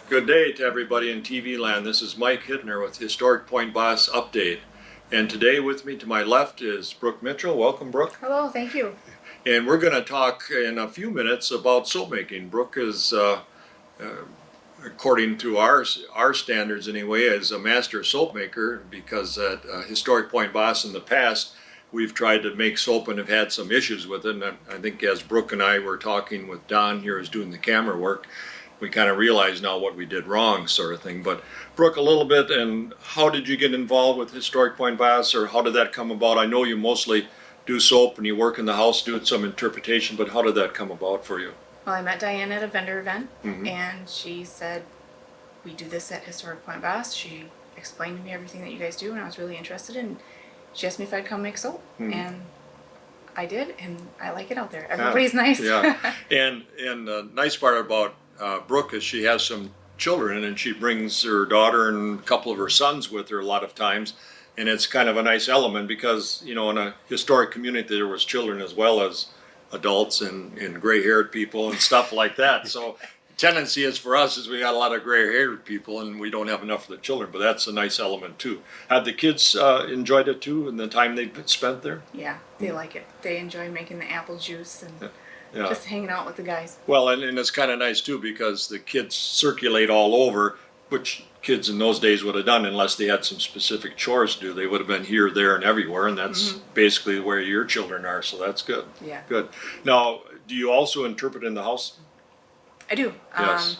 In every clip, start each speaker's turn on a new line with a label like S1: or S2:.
S1: Good day to everybody in TV land. This is Mike Hittner with Historic Point Basse Update. And today with me to my left is Brooke Mitchell. Welcome, Brooke.
S2: Hello, thank you.
S1: And we're going to talk in a few minutes about soap making. Brooke is, according to our standards anyway, is a master soap maker because at Historic Point Basse in the past, we've tried to make soap and have had some issues with it. And I think as Brooke and I were talking with Don here who's doing the camera work, we kind of realize now what we did wrong, sort of thing. But Brooke, a little bit, and how did you get involved with Historic Point Basse, or how did that come about? I know you mostly do soap and you work in the house doing some interpretation, but how did that come about for you?
S2: Well, I met Diane at a vendor event, and she said, we do this at Historic Point Basse. She explained to me everything that you guys do, and I was really interested, and she asked me if I'd come make soap, and I did, and I like it out there. Everybody's nice.
S1: Yeah, and the nice part about Brooke is she has some children, and she brings her daughter and a couple of her sons with her a lot of times, and it's kind of a nice element because, you know, in a historic community there was children as well as adults and gray-haired people and stuff like that. So the tendency is for us is we got a lot of gray-haired people and we don't have enough for the children, but that's a nice element too. Have the kids enjoyed it too in the time they spent there?
S2: Yeah, they like it. They enjoy making the apple juice and
S1: Yeah.
S2: just hanging out with the guys.
S1: Well, and it's kind of nice too because the kids circulate all over, which kids in those days would have done unless they had some specific chores to do. They would have been here, there, and everywhere, and that's basically where your children are, so that's good.
S2: Yeah.
S1: Good. Now, do you also interpret in the house?
S2: I do.
S1: Yes.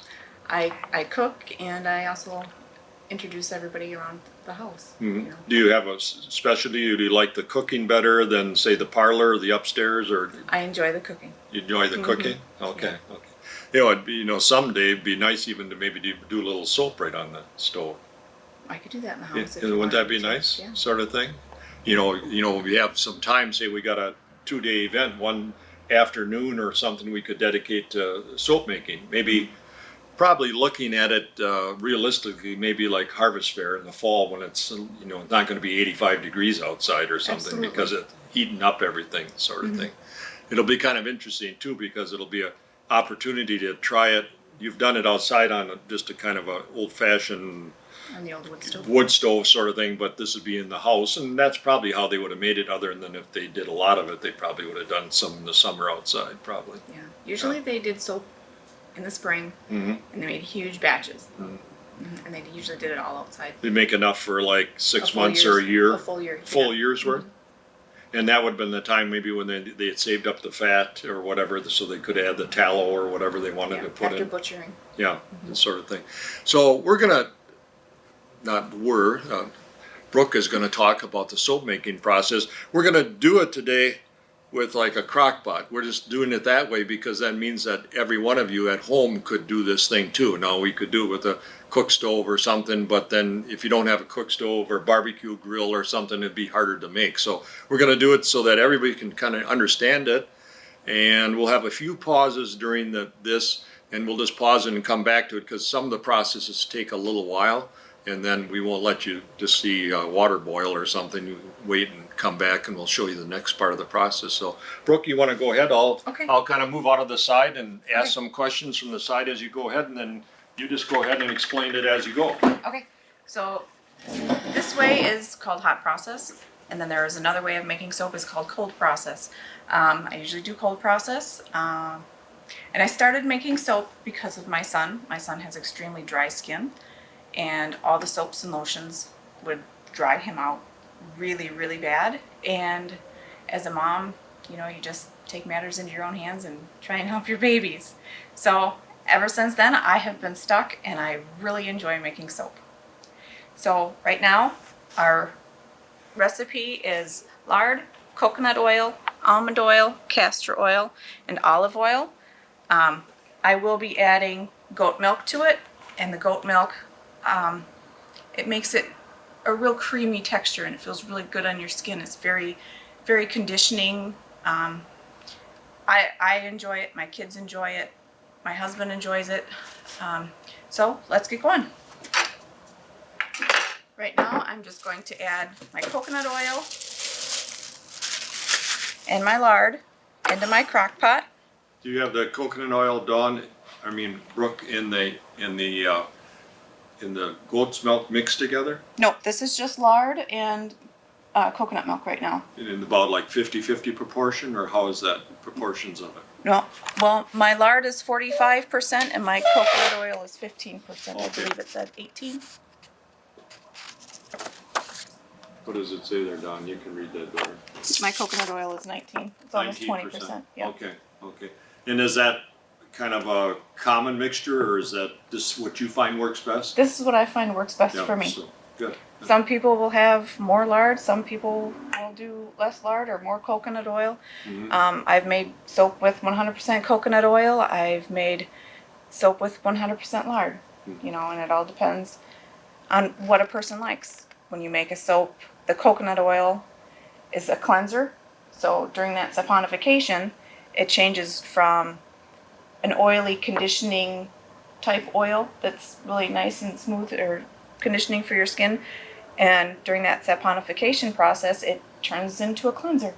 S2: I cook, and I also introduce everybody around the house. You know.
S1: Do you have a specialty? Do you like the cooking better than, say, the parlor or the upstairs, or
S2: I enjoy the cooking.
S1: you enjoy the cooking? Okay, okay. You know, it'd be, someday it'd be nice even to maybe do a little soap right on the stove.
S2: I could do that in the house. if
S1: Yeah,
S2: you
S1: wouldn't that
S2: wanted
S1: be
S2: to.
S1: nice,
S2: Yeah.
S1: sort of thing? You know, we have some time, say we got a 2-day event, one afternoon or something we could dedicate to soap making. Maybe, probably looking at it realistically, maybe like Harvest Fair in the fall when it's, not going to be 85 degrees outside or something.
S2: Absolutely.
S1: Because it's heating up everything, sort of thing. It'll be kind of interesting too because it'll be an opportunity to try it. You've done it outside on just a kind of a old-fashioned
S2: On the old
S1: wood stove sort of thing, but this would be in the house, and that's probably how they would have made it. Other than if they did a lot of it, they probably would have done some in the summer outside, probably.
S2: Yeah. Usually they did soap in the spring, and they made huge batches, and they usually did it all outside.
S1: They make enough for like 6
S2: A full
S1: months or a
S2: year's-
S1: year,
S2: a full year,
S1: full
S2: yeah.
S1: year's worth. And that would have been the time maybe when they had saved up the fat or whatever, so they could add the tallow or whatever they wanted
S2: Yeah,
S1: to put
S2: after
S1: in.
S2: butchering.
S1: Yeah, that sort of thing. So Brooke is gonna talk about the soap making process. We're gonna do it today with like a crock pot. We're just doing it that way because that means that every one of you at home could do this thing too. Now we could do it with a cook stove or something, but then if you don't have a cook stove or barbecue grill or something, it'd be harder to make. So we're gonna do it so that everybody can kind of understand it. And we'll have a few pauses during this, and we'll just pause it and come back to it because some of the processes take a little while, and then we won't let you just see water boil or something. You wait and come back, and we'll show you the next part of the process. So, Brooke, you want to go ahead?
S2: Okay.
S1: I'll kind of move out of the side and ask
S2: Okay.
S1: some questions from the side as you go ahead, and then you just go ahead and explain it as you go.
S2: Okay, so this way is called hot process, and then there is another way of making soap is called cold process. I usually do cold process, and I started making soap because of my son. My son has extremely dry skin, and all the soaps and lotions would dry him out really, really bad. And as a mom, you just take matters into your own hands and try and help your babies. So ever since then, I have been stuck, and I really enjoy making soap. So right now, our recipe is lard, coconut oil, almond oil, castor oil, and olive oil. I will be adding goat milk to it, and the goat milk, it makes it a real creamy texture, and it feels really good on your skin. It's very, very conditioning. I enjoy it. My kids enjoy it. My husband enjoys it. So let's get going. Right now, I'm just going to add my coconut oil and my lard into my crock pot.
S1: Do you have the coconut oil, Brooke, in the and the goat's milk mixed together?
S2: No, this is just lard and coconut milk right now.
S1: In about like 50-50 proportion, or how is that proportions of it?
S2: No, well, my lard is 45% and my coconut oil is 15%. I
S1: Okay.
S2: believe it said 18.
S1: What does it say there, Don? You can read that better.
S2: My coconut oil is 19. It's almost
S1: 19%.
S2: 20%. Yeah.
S1: Okay, okay. And is that kind of a common mixture, or is that just what you find works best?
S2: This is what I find works best
S1: Yeah,
S2: for me.
S1: so, good.
S2: Some people will have more lard. Some people will do less lard or more coconut oil.
S1: Mhm.
S2: I've made soap with 100% coconut oil. I've made soap with 100% lard. You know, and it all depends on what a person likes. When you make a soap, the coconut oil is a cleanser. So during that saponification, it changes from an oily conditioning type oil that's really nice and smooth or conditioning for your skin. And during that saponification process, it turns into a cleanser.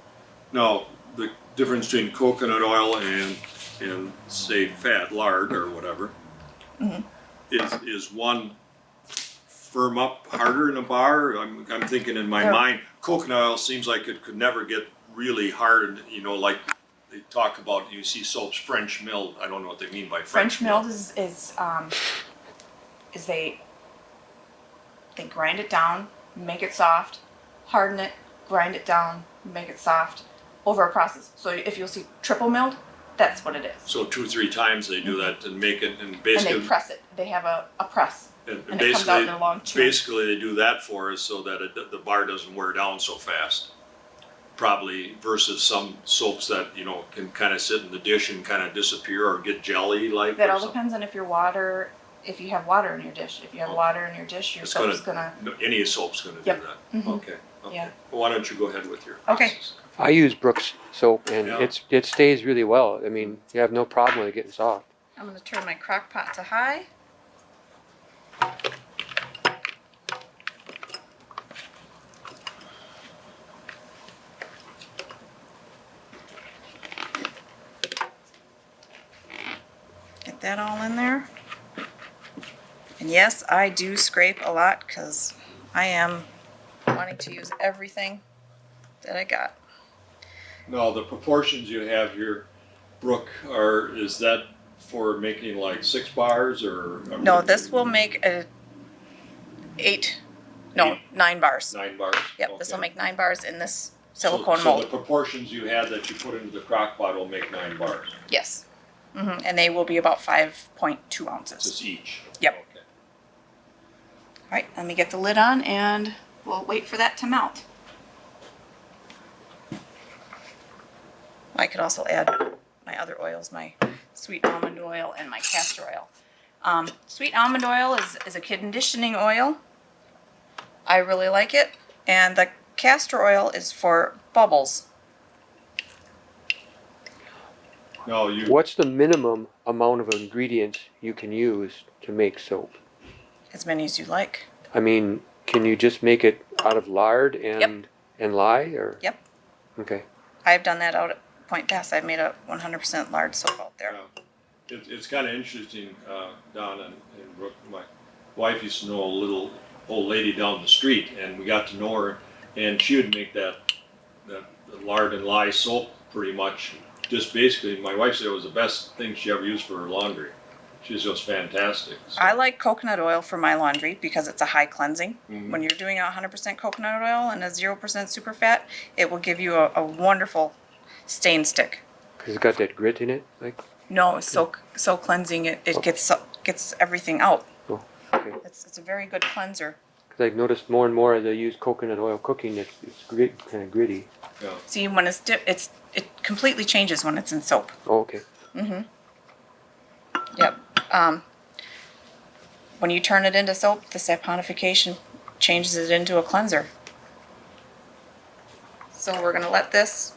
S1: Now, the difference between coconut oil and say fat lard or whatever, is one firm up harder in a bar? I'm thinking in my
S2: They're-
S1: mind, coconut oil seems like it could never get really hard, you know, like they talk about, you see soaps French milled. I don't know what they mean by
S2: French milled is they grind it down, make it soft, harden it, grind it down, make it soft over a process. So if you'll see triple milled, that's what it is.
S1: So 2-3 times they do that and make it, and
S2: And
S1: basically,
S2: they press it. They have a press.
S1: and
S2: and it comes out in a long tube.
S1: basically they do that for us so that the bar doesn't wear down so fast. Probably versus some soaps that, you know, can kind of sit in the dish and kind of disappear or get jelly like.
S2: That
S1: or
S2: all
S1: something.
S2: depends on if you have water in your dish. If you have water in your dish, your
S1: It's
S2: soap's gonna.
S1: No, any soap's gonna do
S2: Yep.
S1: that.
S2: Mhm.
S1: Okay.
S2: Yeah.
S1: Well, why don't you go ahead with your
S2: Okay.
S1: process?
S3: I use Brooke's soap and
S1: Yeah.
S3: it stays really well. I mean, you have no problem with it getting soft.
S2: I'm gonna turn my crock pot to high. Get that all in there. And yes, I do scrape a lot because I am wanting to use everything that I got.
S1: No, the proportions you have here, Brooke, is that for making like 6 bars or?
S2: No, this will make a 9 bars.
S1: 9 bars.
S2: Yep, this will
S1: Okay.
S2: make 9 bars in this silicone
S1: so
S2: mold.
S1: the proportions you had that you put into the crock pot will make 9 bars.
S2: Yes. And they will be about 5.2 ounces.
S1: Just each.
S2: Yep.
S1: Okay.
S2: All right, let me get the lid on and we'll wait for that to melt. I could also add my other oils, my sweet almond oil and my castor oil. Sweet almond oil is a conditioning oil. I really like it. And the castor oil is for bubbles.
S1: No, you.
S3: What's the minimum amount of ingredients you can use to make soap?
S2: As many as you like.
S3: I mean, can you just make it out of lard and lye or?
S2: Yep.
S3: Okay.
S2: I've done that out at Point Basse. I've made a 100% lard soap out there.
S1: It's kind of interesting, Don and Brooke. My wife used to know a little old lady down the street, and we got to know her, and she would make that lard and lye soap pretty much. Just basically, my wife said it was the best thing she ever used for her laundry. She was just fantastic. So,
S2: I like coconut oil for my laundry because it's a high cleansing.
S1: Mhm.
S2: When you're doing a 100% coconut oil and a 0% super fat, it will give you a wonderful stain stick.
S3: Because it's got that grit in it, like.
S2: No, it's so cleansing. It gets everything out.
S3: Oh, okay.
S2: It's a very good cleanser.
S3: Because I've noticed more and more as I use coconut oil cooking, it's kind of gritty.
S1: yeah.
S2: See, when it completely changes when it's in soap.
S3: Oh, okay.
S2: Yep. When you turn it into soap, the saponification changes it into a cleanser. So we're gonna let this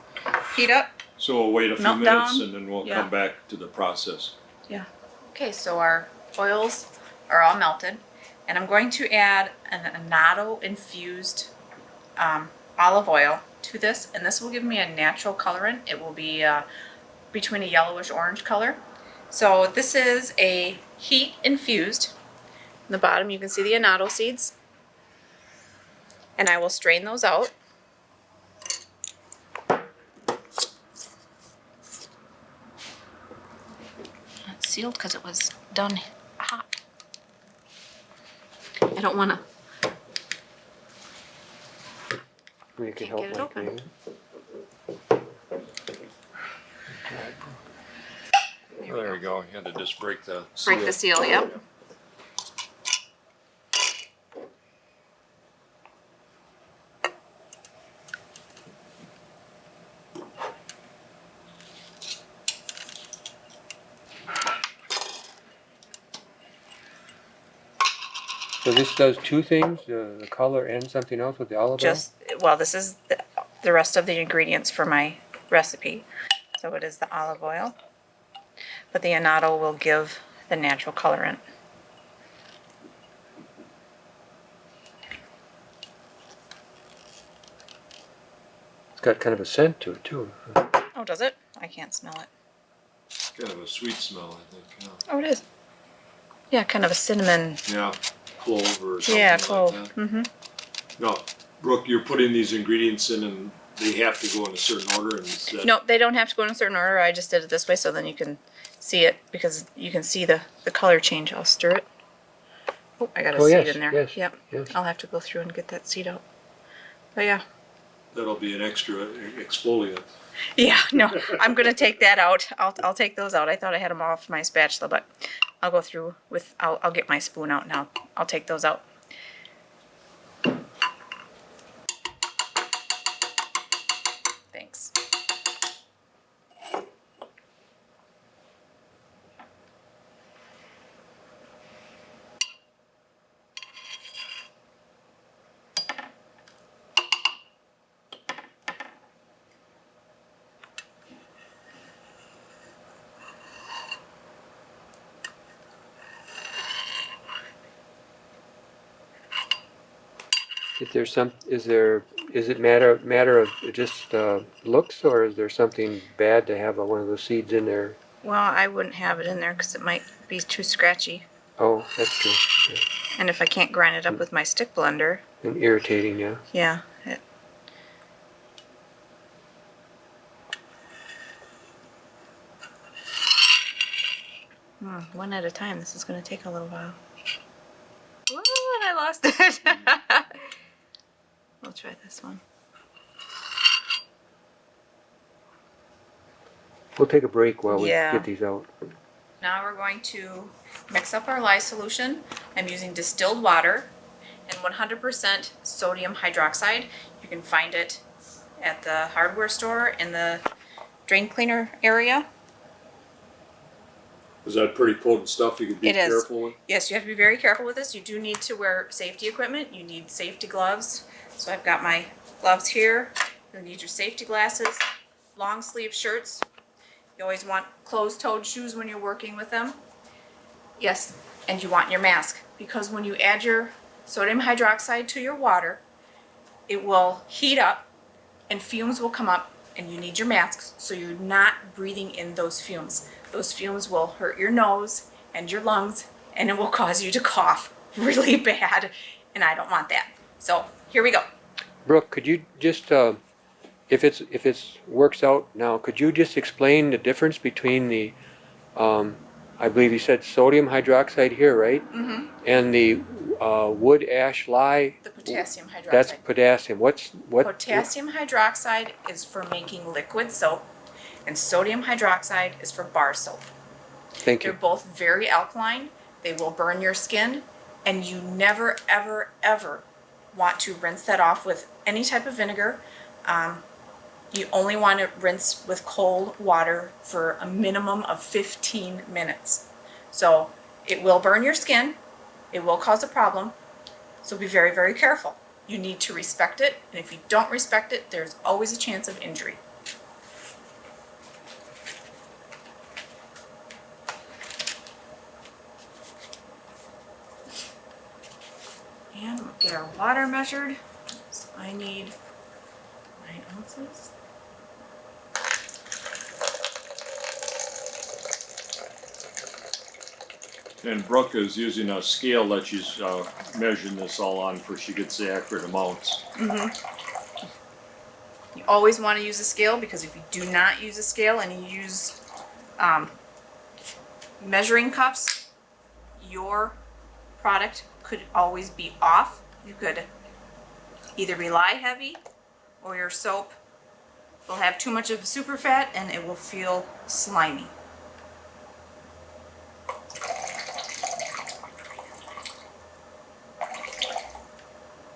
S2: heat up.
S1: So we'll wait a few
S2: Melt
S1: minutes
S2: down.
S1: and then we'll
S2: Yeah.
S1: come back to the process.
S2: Yeah. Okay, so our oils are all melted, and I'm going to add an annatto infused olive oil to this, and this will give me a natural colorant. It will be between a yellowish orange color. So this is a heat infused In the bottom you can see the annatto seeds. And I will strain those out. It's sealed because it was done hot. I don't want to.
S3: You can
S2: Can't
S3: help
S2: get it
S3: Mike,
S2: open.
S3: maybe.
S1: There we go. You had to just break the
S2: Break the seal, yep.
S3: So this does two things, the color and something else with the olive oil?
S2: Just, well, this is the rest of the ingredients for my recipe. So it is the olive oil, but the annatto will give the natural colorant.
S3: It's got kind of a scent to it too.
S2: Oh, does it? I can't smell it.
S1: Kind of a sweet smell, I think. Yeah,
S2: Oh, it is. Yeah, kind of a cinnamon.
S1: yeah. Clove or something
S2: Yeah,
S1: like
S2: clove.
S1: that.
S2: Mm-hmm.
S1: Now, Brooke, you're putting these ingredients in and they have to go in a certain order and is that,
S2: No, they don't have to go in a certain order. I just did it this way so then you can see it because you can see the color change. I'll stir it. Oh, I got a
S3: Oh,
S2: seed
S3: yes,
S2: in there.
S3: yes,
S2: Yep.
S3: yes.
S2: I'll have to go through and get that seed out. But yeah.
S1: that'll be an extra exfoliant.
S2: Yeah, no, I'm gonna take that out. I'll take those out. I thought I had them off my spatula, but I'll go through with, I'll get my spoon out now. I'll take those out. Thanks.
S3: Is it matter of just looks, or is there something bad to have one of those seeds in there?
S2: Well, I wouldn't have it in there because it might be too scratchy.
S3: Oh, that's true. Yeah.
S2: And if I can't grind it up with my stick blender,
S3: And irritating, yeah.
S2: yeah. One at a time. This is going to take a little while. Whoa, and I lost it. We'll try this one.
S3: We'll take a break while we
S2: Yeah.
S3: get these out.
S2: Now we're going to mix up our lye solution. I'm using distilled water and 100% sodium hydroxide. You can find it at the hardware store in the drain cleaner area.
S1: Is that pretty potent stuff you can be
S2: It is.
S1: careful with?
S2: Yes, you have to be very careful with this. You do need to wear safety equipment. You need safety gloves. So I've got my gloves here. You'll need your safety glasses, long sleeve shirts. You always want closed-toed shoes when you're working with them. Yes, and you want your mask because when you add your sodium hydroxide to your water, it will heat up and fumes will come up and you need your mask so you're not breathing in those fumes. Those fumes will hurt your nose and your lungs and it will cause you to cough really bad and I don't want that. So here we go.
S3: Brooke, could you just, if it's works out now, could you just explain the difference between the, I believe you said sodium hydroxide here, right?
S2: Mm-hmm.
S3: And the wood ash lye.
S2: The potassium hydroxide.
S3: That's potassium. What?
S2: Potassium hydroxide is for making liquid soap and sodium hydroxide is for bar soap.
S3: Thank
S2: They're
S3: you.
S2: both very alkaline. They will burn your skin and you never, ever, ever want to rinse that off with any type of vinegar. You only want to rinse with cold water for a minimum of 15 minutes. So it will burn your skin. It will cause a problem. So be very, very careful. You need to respect it. And if you don't respect it, there's always a chance of injury. And we'll get our water measured. So I need 9 ounces.
S1: And Brooke is using a scale that she's measuring this all on for she gets the accurate amounts.
S2: You always want to use a scale, because if you do not use a scale and you use measuring cups, your product could always be off. You could either be lye heavy, or your soap will have too much of a super fat and it will feel slimy.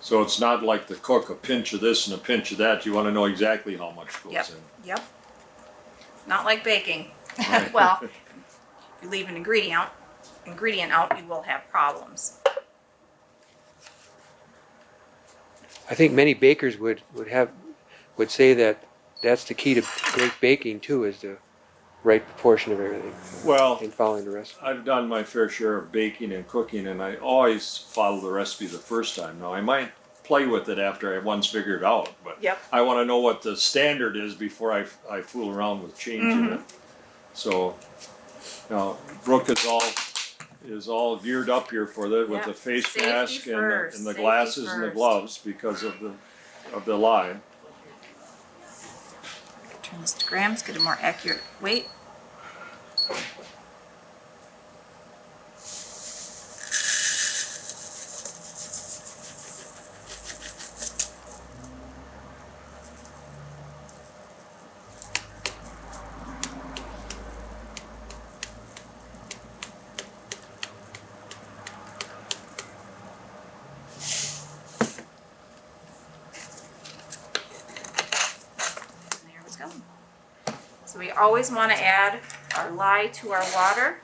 S1: So it's not like to cook a pinch of this and a pinch of that. You want to know exactly how much goes
S2: Yep.
S1: in.
S2: Yep. Not like baking.
S1: Right.
S2: Well, if you leave an ingredient out, you will have problems.
S3: I think many bakers would say that that's the key to great baking too, is the right proportion of everything
S1: Well,
S3: and following the recipe.
S1: I've done my fair share of baking and cooking, and I always follow the recipe the first time. Now, I might play with it after I once figured it out, but
S2: Yep.
S1: I want to know what the standard is before I fool around with changing it. So now Brooke is all geared up here for with
S2: Yep.
S1: the face
S2: Safety
S1: mask
S2: first.
S1: and the
S2: Safety
S1: glasses and the
S2: first.
S1: gloves because of the lye.
S2: Turn this to grams, get a more accurate weight. There we go. So we always want to add our lye to our water,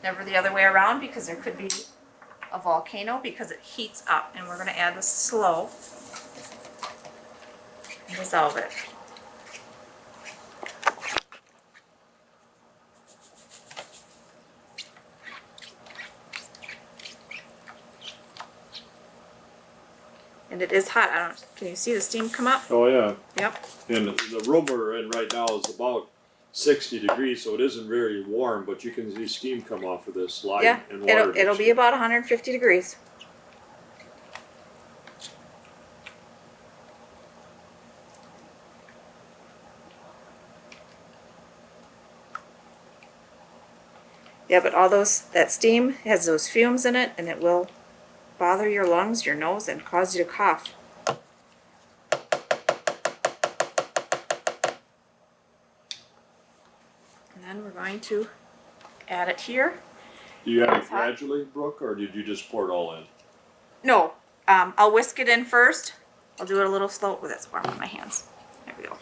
S2: never the other way around, because there could be a volcano because it heats up, and we're going to add this slow and dissolve it. And it is hot. Can you see the steam come up?
S1: Oh yeah.
S2: Yep.
S1: And the room we're in right now is about 60 degrees, so it isn't very warm, but you can see steam come off of this lye
S2: Yeah,
S1: and water.
S2: it'll be about 150 degrees. Yeah, but that steam has those fumes in it, and it will bother your lungs, your nose, and cause you to cough. And then we're going to add it here.
S1: Do you add it
S2: It's hot.
S1: gradually, Brooke, or did you just pour it all in?
S2: No, I'll whisk it in first. I'll do it a little slow. Oh, that's warm on my hands. There we go.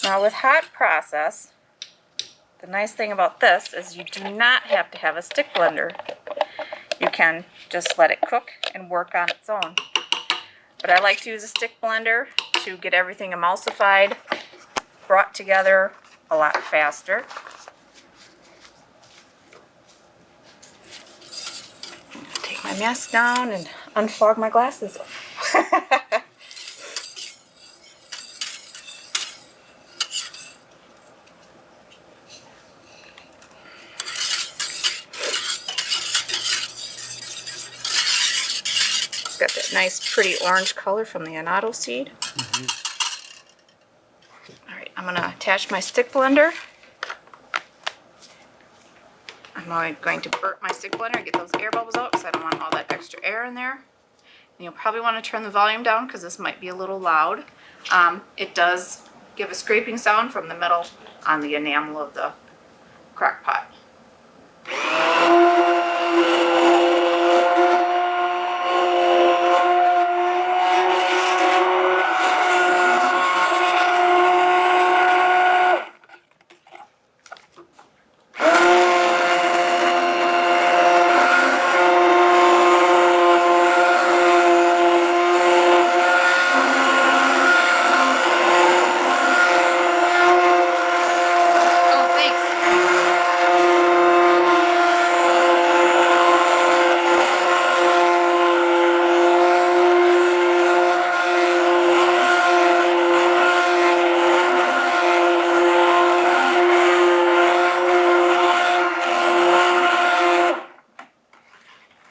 S2: Now with hot process, the nice thing about this is you do not have to have a stick blender. You can just let it cook and work on its own. But I like to use a stick blender to get everything emulsified, brought together a lot faster. Take my mask down and unfog my glasses. Got that nice pretty orange color from the annatto seed. Alright, I'm going to attach my stick blender. I'm going to burp my stick blender and get those air bubbles out because I don't want all that extra air in there. And you'll probably want to turn the volume down because this might be a little loud. It does give a scraping sound from the metal on the enamel of the crock pot. Oh, thanks.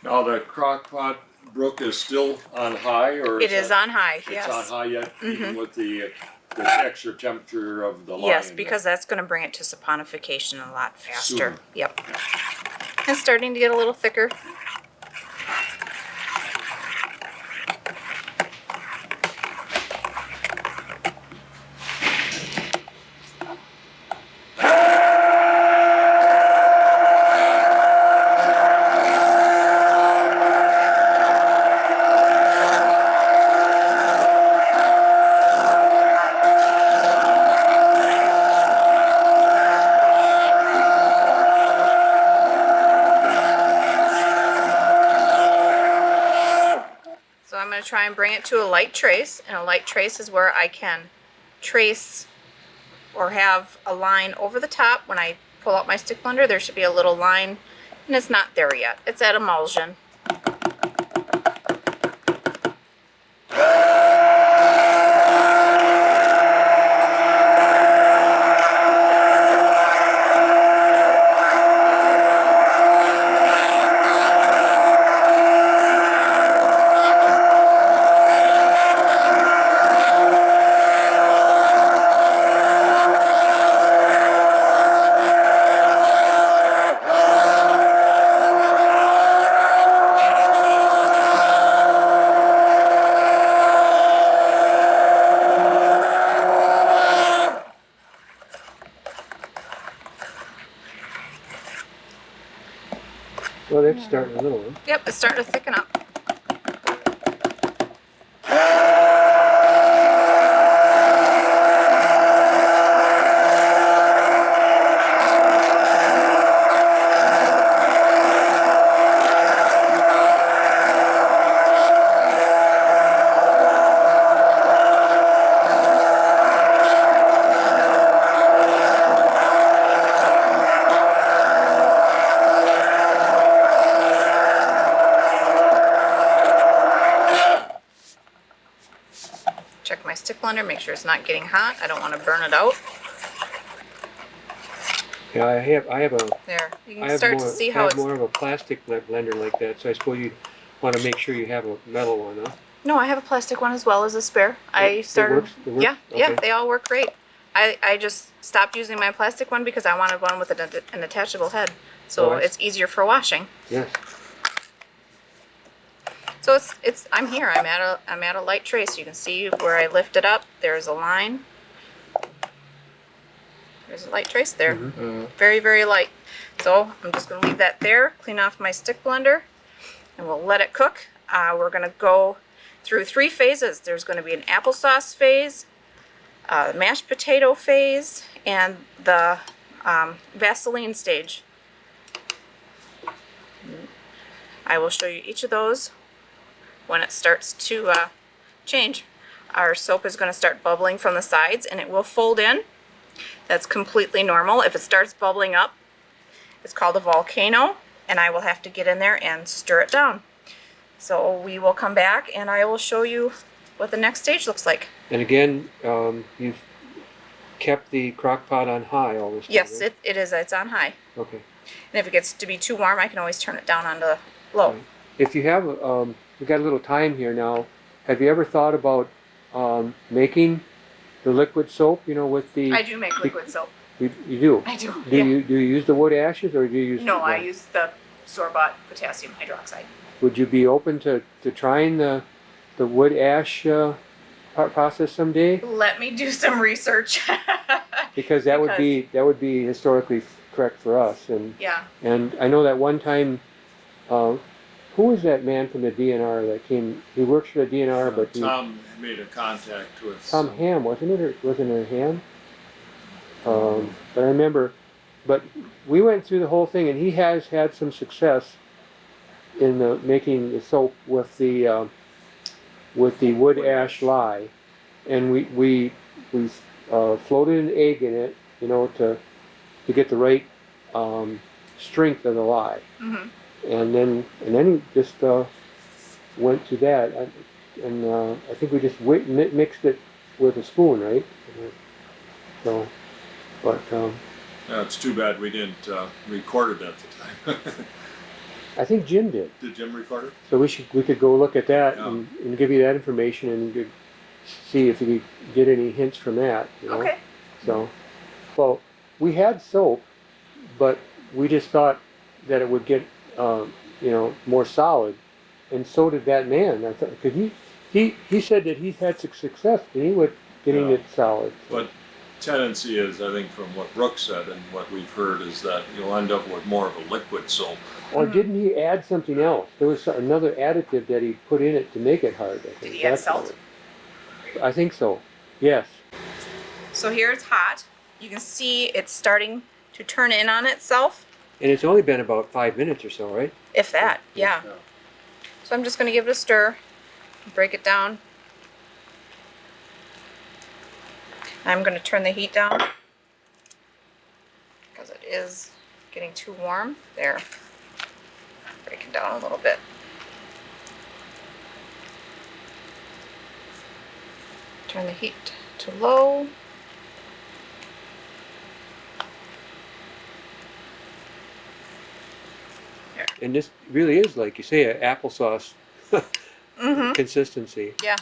S1: Now the crock pot, Brooke, is still on high, or
S2: It is on high,
S1: it's
S2: yes.
S1: on high yet, even with the extra temperature of the lye.
S2: Yes,
S1: in
S2: because that's going to bring it to saponification a lot faster.
S1: Sooner.
S2: Yep. And starting to get a little thicker. So I'm going to try and bring it to a light trace, and a light trace is where I can trace or have a line over the top. When I pull out my stick blender, there should be a little line, and it's not there yet. It's at emulsion.
S3: Well, that's starting a little one.
S2: Yep, it's starting to thicken up. Check my stick blender, make sure it's not getting hot. I don't want to burn it out.
S3: Yeah, I have a
S2: There, you
S3: I
S2: can
S3: have
S2: start
S3: more,
S2: to see
S3: I
S2: how
S3: have
S2: it's...
S3: more of a plastic blender like that, so I suppose you want to make sure you have a metal one, huh?
S2: No, I have a plastic one as well as a spare. I started...
S3: It works?
S2: Yeah, yeah,
S3: Okay.
S2: they all work great. I just stopped using my plastic one because I wanted one with an attachable head. So
S3: Oh, I see.
S2: it's easier for washing.
S3: Yes.
S2: So I'm here. I'm at a light trace. You can see where I lift it up. There's a line. There's a light trace there. Very, very light. So I'm just going to leave that there. Clean off my stick blender, and we'll let it cook. We're going to go through 3 phases. There's going to be an applesauce phase, mashed potato phase, and the Vaseline stage. I will show you each of those when it starts to change. Our soap is going to start bubbling from the sides, and it will fold in. That's completely normal. If it starts bubbling up, it's called a volcano, and I will have to get in there and stir it down. So we will come back, and I will show you what the next stage looks like.
S3: And again, you've kept the crock pot on high all this time,
S2: Yes,
S3: right?
S2: it is. It's on high.
S3: Okay.
S2: And if it gets to be too warm, I can always turn it down onto low.
S3: Right. If you have, we've got a little time here now. Have you ever thought about making the liquid soap? You know, with the
S2: I do make liquid soap.
S3: you do.
S2: I do.
S3: Do you use the wood ashes or do you use?
S2: No, I use the store-bought potassium hydroxide.
S3: Would you be open to trying the wood ash process someday?
S2: Let me do some research.
S3: Because that would be historically correct for us, and
S2: Yeah.
S3: and I know that one time, who was that man from the DNR that came? He works for the DNR, but
S1: Tom made a contact with
S3: Tom Ham, wasn't it? Or wasn't it Ham? But I remember, but we went through the whole thing, and he has had some success in making the soap with the wood ash lye, and we floated an egg in it, you know, to get the right strength of the lye, and then he just went to that, and I think we just mixed it with a spoon, right? So, but
S1: it's too bad we didn't record it at the time.
S3: I think Jim did.
S1: Did Jim record it?
S3: So we could go look at that
S1: Yeah.
S3: and give you that information and you could see if you could get any hints from that. You know?
S2: Okay.
S3: So, well, we had soap, but we just thought that it would get, more solid, and so did that man. I thought, cause he said that he's had success, and he with getting
S1: Yeah.
S3: it solid.
S1: But tendency is, I think, from what Brooke said and what we've heard, is that you'll end up with more of a liquid soap.
S3: Or didn't he add something else? There was another additive that he put in it to make it hard. I think.
S2: Did he add
S3: That's
S2: salt?
S3: I think so. Yes.
S2: So here it's hot. You can see it's starting to turn in on itself.
S3: And it's only been about 5 minutes or so, right?
S2: If that, yeah. So I'm just going to give it a stir, break it down. I'm going to turn the heat down because it is getting too warm. There. Break it down a little bit. Turn the heat to low.
S3: And this really is, like you say, an applesauce consistency.
S2: Yeah.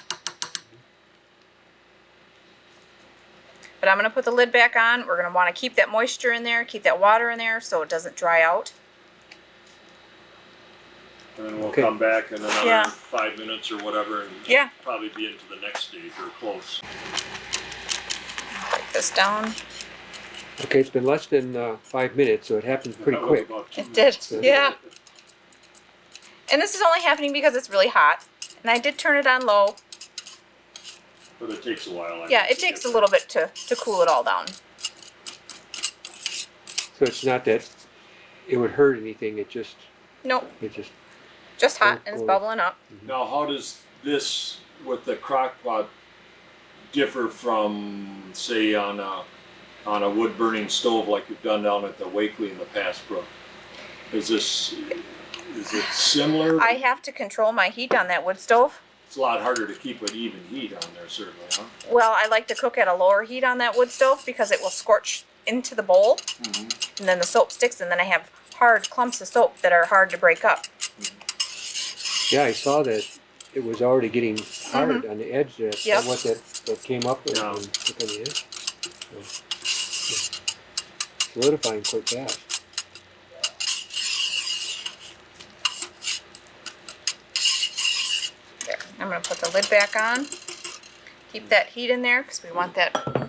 S2: But I'm going to put the lid back on. We're going to want to keep that moisture in there, keep that water in there so it doesn't dry out.
S1: And then we'll
S3: Okay.
S1: come back in another
S2: Yeah.
S1: 5 minutes or whatever, and
S2: Yeah.
S1: probably be into the next stage or close.
S2: Break this down.
S3: Okay, it's been less than 5 minutes, so it happened pretty
S1: That was
S3: quick.
S1: about 2
S2: It did,
S1: minutes.
S2: yeah. And this is only happening because it's really hot. And I did turn it on low.
S1: But it takes a while.
S2: Yeah, it takes a little bit to cool it all down.
S3: So it's not that it would hurt anything. It just
S2: Nope,
S3: just
S2: hot and it's bubbling up.
S1: Now, how does this with the crock pot differ from, say, on a wood burning stove like you've done down at the Wakely in the past, Brooke? Is it similar?
S2: I have to control my heat on that wood stove.
S1: It's a lot harder to keep an even heat on there, certainly, huh?
S2: Well, I like to cook at a lower heat on that wood stove because it will scorch into the bowl. And then the soap sticks, and then I have hard clumps of soap that are hard to break up.
S3: yeah, I saw that it was already getting hard on the edge there.
S2: Yep.
S3: What that came up with
S1: Yeah.
S3: and took on the edge. So, solidifying quite fast.
S2: There. I'm going to put the lid back on. Keep that heat in there because we want that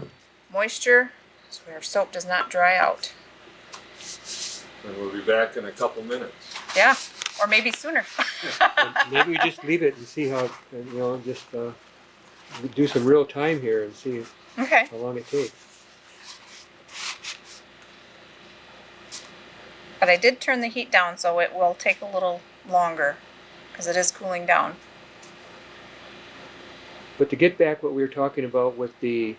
S2: moisture so our soap does not dry out.
S1: And we'll be back in a couple minutes.
S2: Yeah, or maybe sooner.
S3: And maybe we just leave it and see how, just do some real time here and see
S2: Okay.
S3: how long it takes.
S2: But I did turn the heat down so it will take a little longer because it is cooling down.
S3: But to get back what we were talking about with the,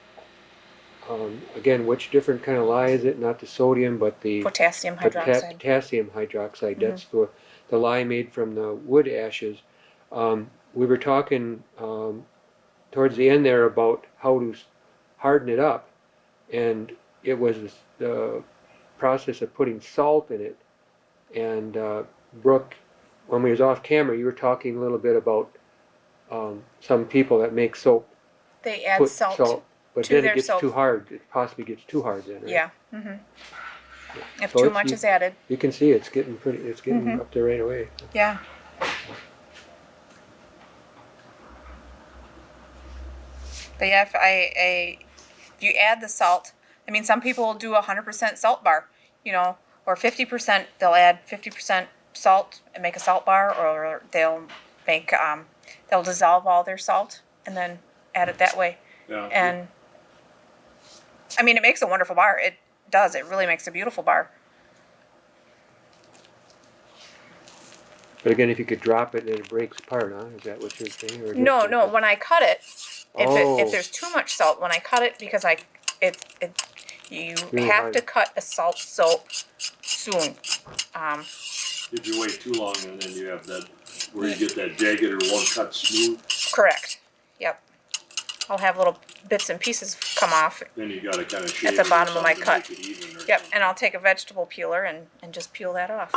S3: again, which different kind of lye is it? Not the sodium, but the
S2: Potassium hydroxide.
S3: potassium hydroxide. That's the lye made from the wood ashes. We were talking towards the end there about how to harden it up, and it was the process of putting salt in it. And Brooke, when we was off camera, you were talking a little bit about some people that make soap
S2: They add
S3: put
S2: salt.
S3: but
S2: to
S3: then
S2: their
S3: it gets
S2: soap.
S3: too hard. It possibly gets too hard then, right?
S2: Yeah. If
S3: So
S2: too
S3: it's-
S2: much is added.
S3: You can see it's getting up there right away.
S2: Yeah. But yeah, if you add the salt, I mean, some people will do 100% salt bar, or 50%. They'll add 50% salt and make a salt bar, or they'll make they'll dissolve all their salt and then add it that way.
S1: Yeah.
S2: And I mean, it makes a wonderful bar. It does. It really makes a beautiful bar.
S3: But again, if you could drop it and it breaks apart, huh? Is that what you're saying? Or
S2: No,
S3: just-
S2: no. When I cut it,
S3: Oh.
S2: if there's too much salt, when I cut it, because you
S3: Really
S2: have
S3: hard.
S2: to cut a salt soap soon.
S1: If you wait too long, and then you have that where you get that jagged or one cut smooth,
S2: Correct. Yep. I'll have little bits and pieces come off.
S1: then you got to kind of shave
S2: the
S1: it or
S2: bottom of my
S1: something to
S2: cut.
S1: make it even or
S2: Yep.
S1: something.
S2: And I'll take a vegetable peeler and just peel that off.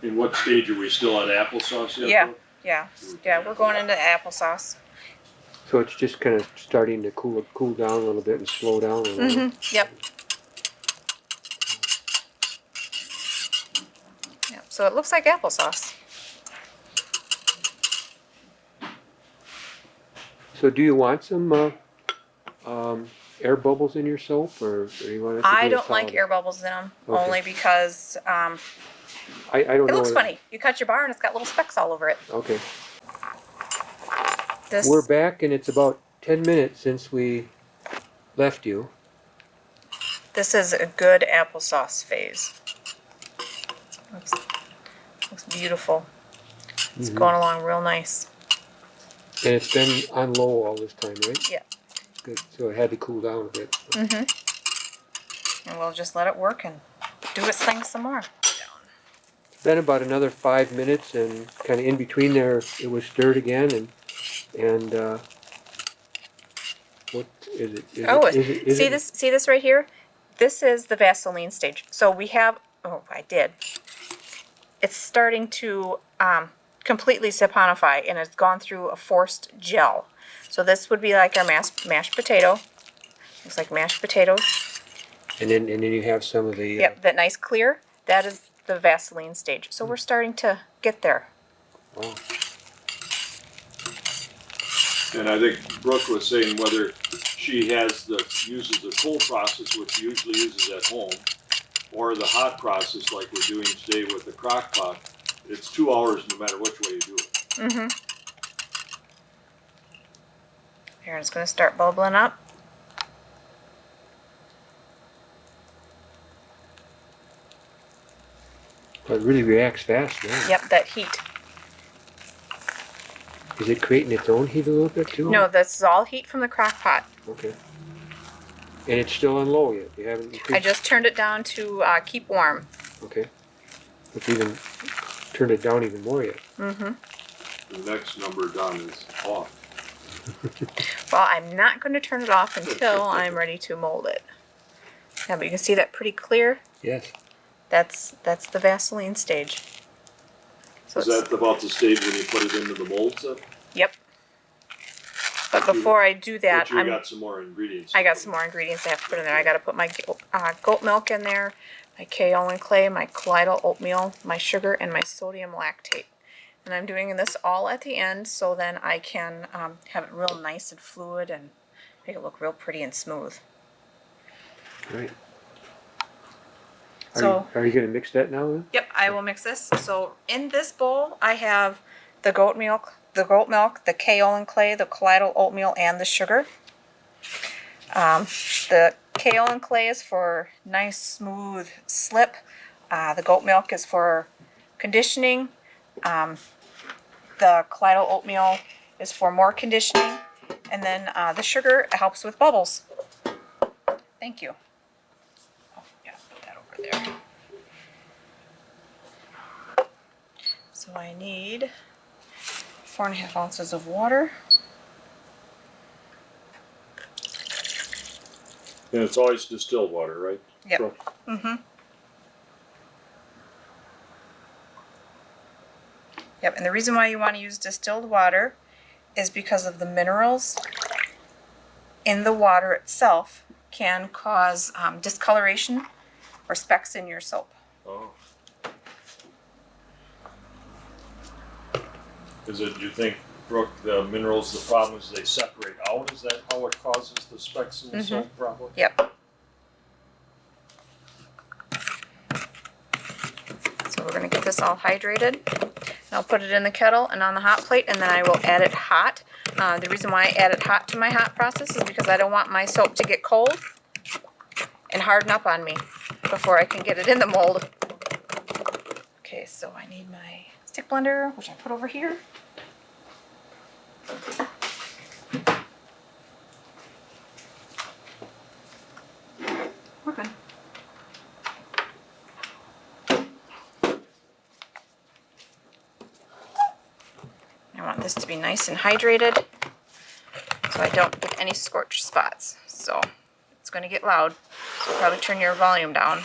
S1: In what stage are we still on applesauce yet?
S2: Yeah.
S1: Brooke?
S2: Yeah, we're going into applesauce.
S3: So it's just kind of starting to cool down a little bit and slow down a little.
S2: Mm-hmm. Yep. Yep. So it looks like applesauce.
S3: So do you want some air bubbles in your soap, or do you want it to
S2: I
S3: be a
S2: don't like
S3: solid?
S2: air bubbles in them,
S3: Okay.
S2: only because
S3: I don't
S2: it
S3: know.
S2: looks funny. You cut your bar and it's got little specks all over it.
S3: Okay.
S2: This
S3: We're back, and it's about 10 minutes since we left you.
S2: this is a good applesauce phase. Looks beautiful. It's going along real nice.
S3: And it's been on low all this time, right?
S2: Yeah.
S3: Good. So it had to cool down a bit.
S2: Mm-hmm. And we'll just let it work and do its thing some more.
S3: Then about another 5 minutes, and kind of in between there, it was stirred again, and what is it?
S2: See this right here? This is the Vaseline stage. So we have, it's starting to completely saponify, and it's gone through a forced gel. So this would be like our mashed potato. Looks like mashed potatoes.
S3: And then you have some of the
S2: Yep, that nice clear. That is the Vaseline stage. So we're starting to get there.
S3: wow.
S1: And I think Brooke was saying whether she uses the cold process, which she usually uses at home, or the hot process like we're doing today with the crock pot. It's 2 hours no matter which way you do it.
S2: Mm-hmm. Here, it's going to start bubbling up.
S3: But it really reacts fast now.
S2: Yep, that heat.
S3: Is it creating its own heat a little bit too?
S2: No, this is all heat from the crock pot.
S3: Okay. And it's still on low yet? You haven't increased?
S2: I just turned it down to keep warm.
S3: Okay. It's even turned it down even more yet.
S2: Mm-hmm.
S1: The next number done is off.
S2: Well, I'm not going to turn it off until I'm ready to mold it. Yeah, but you can see that pretty clear.
S3: Yes.
S2: That's the Vaseline stage. So
S1: Is that about the stage when you put it into the molds then?
S2: Yep. But before I do that,
S1: But you got some more ingredients.
S2: I got some more ingredients I have to put in there. I got to put my goat milk in there, my kaolin clay, my colloidal oatmeal, my sugar, and my sodium lactate. And I'm doing this all at the end so then I can have it real nice and fluid and make it look real pretty and smooth.
S3: Right.
S2: So
S3: Are you going to mix that now then?
S2: yep, I will mix this. So in this bowl, I have the goat milk, the kaolin clay, the colloidal oatmeal, and the sugar. The kaolin clay is for nice, smooth slip. The goat milk is for conditioning. The colloidal oatmeal is for more conditioning. And then the sugar helps with bubbles. Thank you. Oh, yeah, put that over there. So I need 4.5 ounces of water.
S1: And it's always distilled water, right?
S2: Yep.
S1: Brooke?
S2: Mm-hmm. Yep, and the reason why you want to use distilled water is because of the minerals in the water itself can cause discoloration or specks in your soap.
S1: Oh. Is it, you think, Brooke, the minerals, the problem is they separate out? Is that how it causes the specks in the soap probably?
S2: Yep. So we're going to get this all hydrated. And I'll put it in the kettle and on the hot plate, and then I will add it hot. The reason why I add it hot to my hot process is because I don't want my soap to get cold and harden up on me before I can get it in the mold. Okay, so I need my stick blender, which I put over here. We're good. I want this to be nice and hydrated so I don't get any scorched spots. So it's going to get loud, so probably turn your volume down.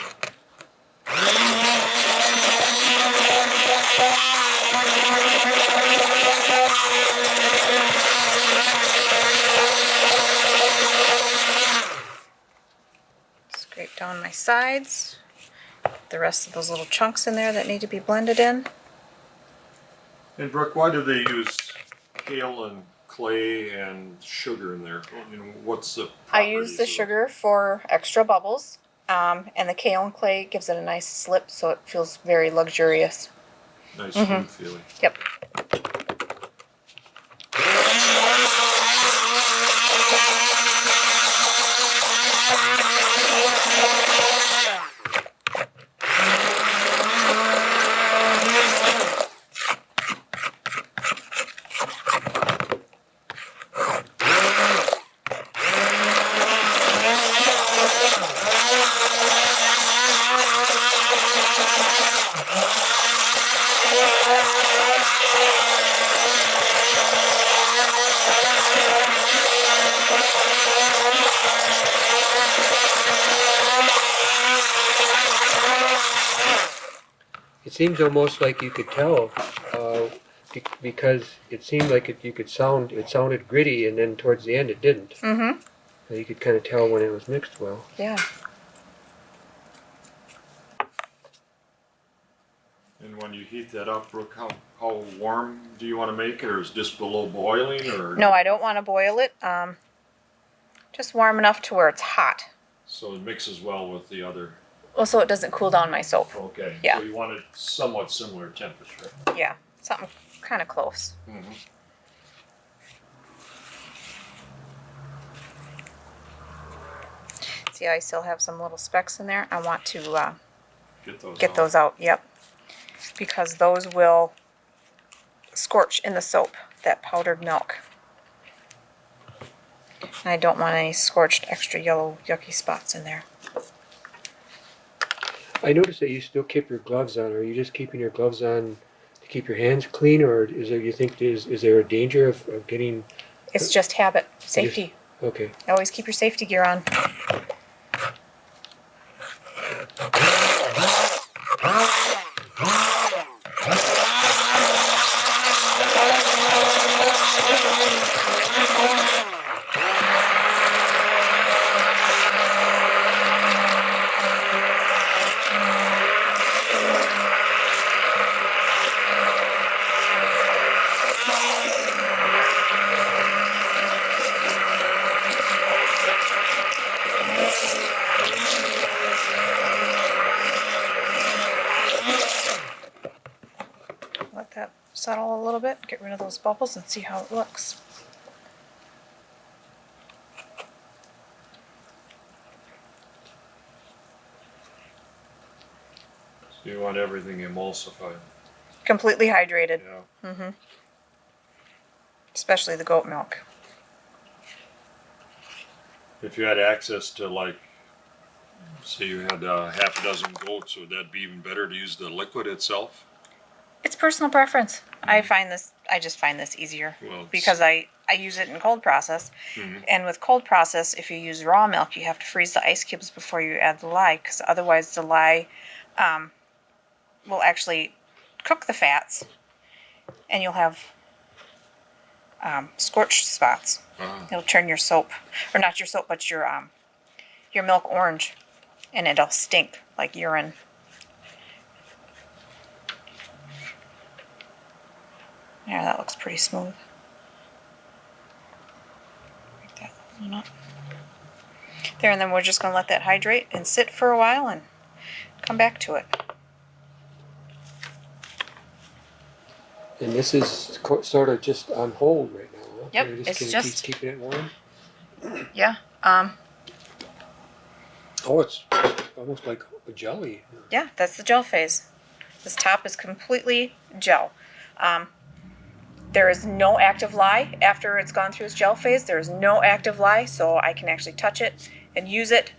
S2: sides. The rest of those little chunks in there that need to be blended in.
S1: And Brooke, why do they use kale and clay and sugar in there? You know, what's the
S2: I use the
S1: properties of it?
S2: sugar for extra bubbles, and the kale and clay gives it a nice slip, so it feels very luxurious.
S1: Nice smooth feeling.
S2: Yep.
S3: It seems almost like you could tell, because it seemed like it sounded gritty, and then towards the end it didn't.
S2: Mm-hmm.
S3: So you could kind of tell when it was mixed well.
S2: Yeah.
S1: And when you heat that up, Brooke, how warm do you want to make it, or is it just below boiling, or?
S2: No, I don't want to boil it. Just warm enough to where it's hot.
S1: So it mixes well with the other.
S2: Well, so it doesn't cool down my soap.
S1: Okay.
S2: Yeah.
S1: So you want it somewhat similar temperature.
S2: Yeah, something kind of close.
S1: Mm-hmm.
S2: See, I still have some little specks in there. I want to
S1: Get those.
S2: those out. Yep, because those will scorch in the soap. That powdered milk. And I don't want any scorched extra yellow yucky spots in there.
S3: I noticed that you still keep your gloves on. Are you just keeping your gloves on to keep your hands clean, or is there, you think is there a danger of getting?
S2: It's just habit, safety.
S3: Okay.
S2: Always keep your safety gear on. Let that settle a little bit, get rid of those bubbles and see how it looks.
S1: So you want everything emulsified.
S2: Completely hydrated.
S1: Yeah.
S2: Mm-hmm. Especially the goat milk.
S1: If you had access to, like, say you had half a dozen goats, would that be even better to use the liquid itself?
S2: It's personal preference. I just find this easier
S1: Well, it's-
S2: because I use it in cold process.
S1: Mhm.
S2: And with cold process, if you use raw milk, you have to freeze the ice cubes before you add the lye, because otherwise the lye will actually cook the fats, and you'll have scorched spots.
S1: Ah.
S2: It'll turn your soap, or not your soap, but your milk orange, and it'll stink like urine. Yeah, that looks pretty smooth. Make that one up. There, and then we're just gonna let that hydrate and sit for a while and come back to it.
S3: And this is sort of just on hold right now. Huh?
S2: Yep,
S3: You're
S2: it's
S3: gonna
S2: just-
S3: keeping it warm.
S2: Yeah.
S3: Oh, it's almost like a jelly.
S2: Yeah, that's the gel phase. This top is completely gel. There is no active lye after it's gone through its gel phase. There is no active lye, so I can actually touch it and use it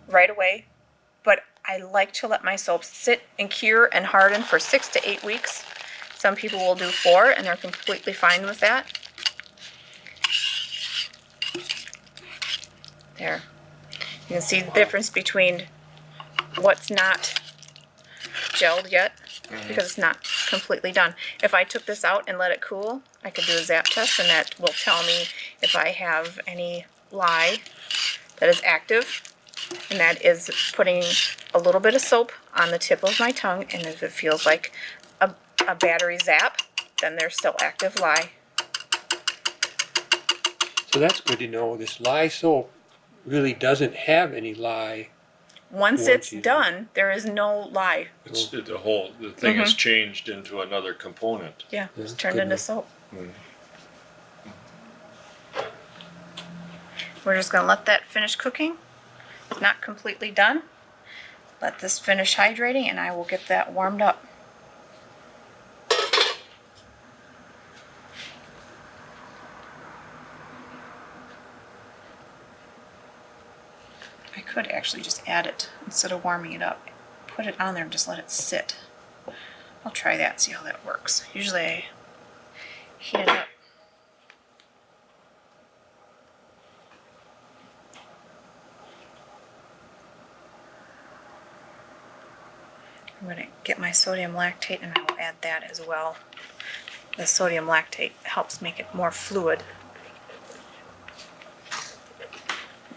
S2: right away. But I like to let my soaps sit and cure and harden for 6 to 8 weeks. Some people will do 4, and they're completely fine with that. There. You can see the difference between what's not gelled yet, because it's not completely done. If I took this out and let it cool, I could do a Zap Test, and that will tell me if I have any lye that is active And that is putting a little bit of soap on the tip of my tongue, and if it feels like a battery zap, then there's still active lye.
S3: So that's good to know. This lye soap really doesn't have any lye.
S2: Once it's done, there is no lye.
S1: It's the thing is changed into another component.
S2: Yeah, it's turned into soap. We're just gonna let that finish cooking. It's not completely done. Let this finish hydrating and I will get that warmed up. I could actually just add it instead of warming it up. Put it on there and just let it sit. I'll try that, see how that works. Usually I heat it up. I'm going to get my sodium lactate and I will add that as well. The sodium lactate helps make it more fluid.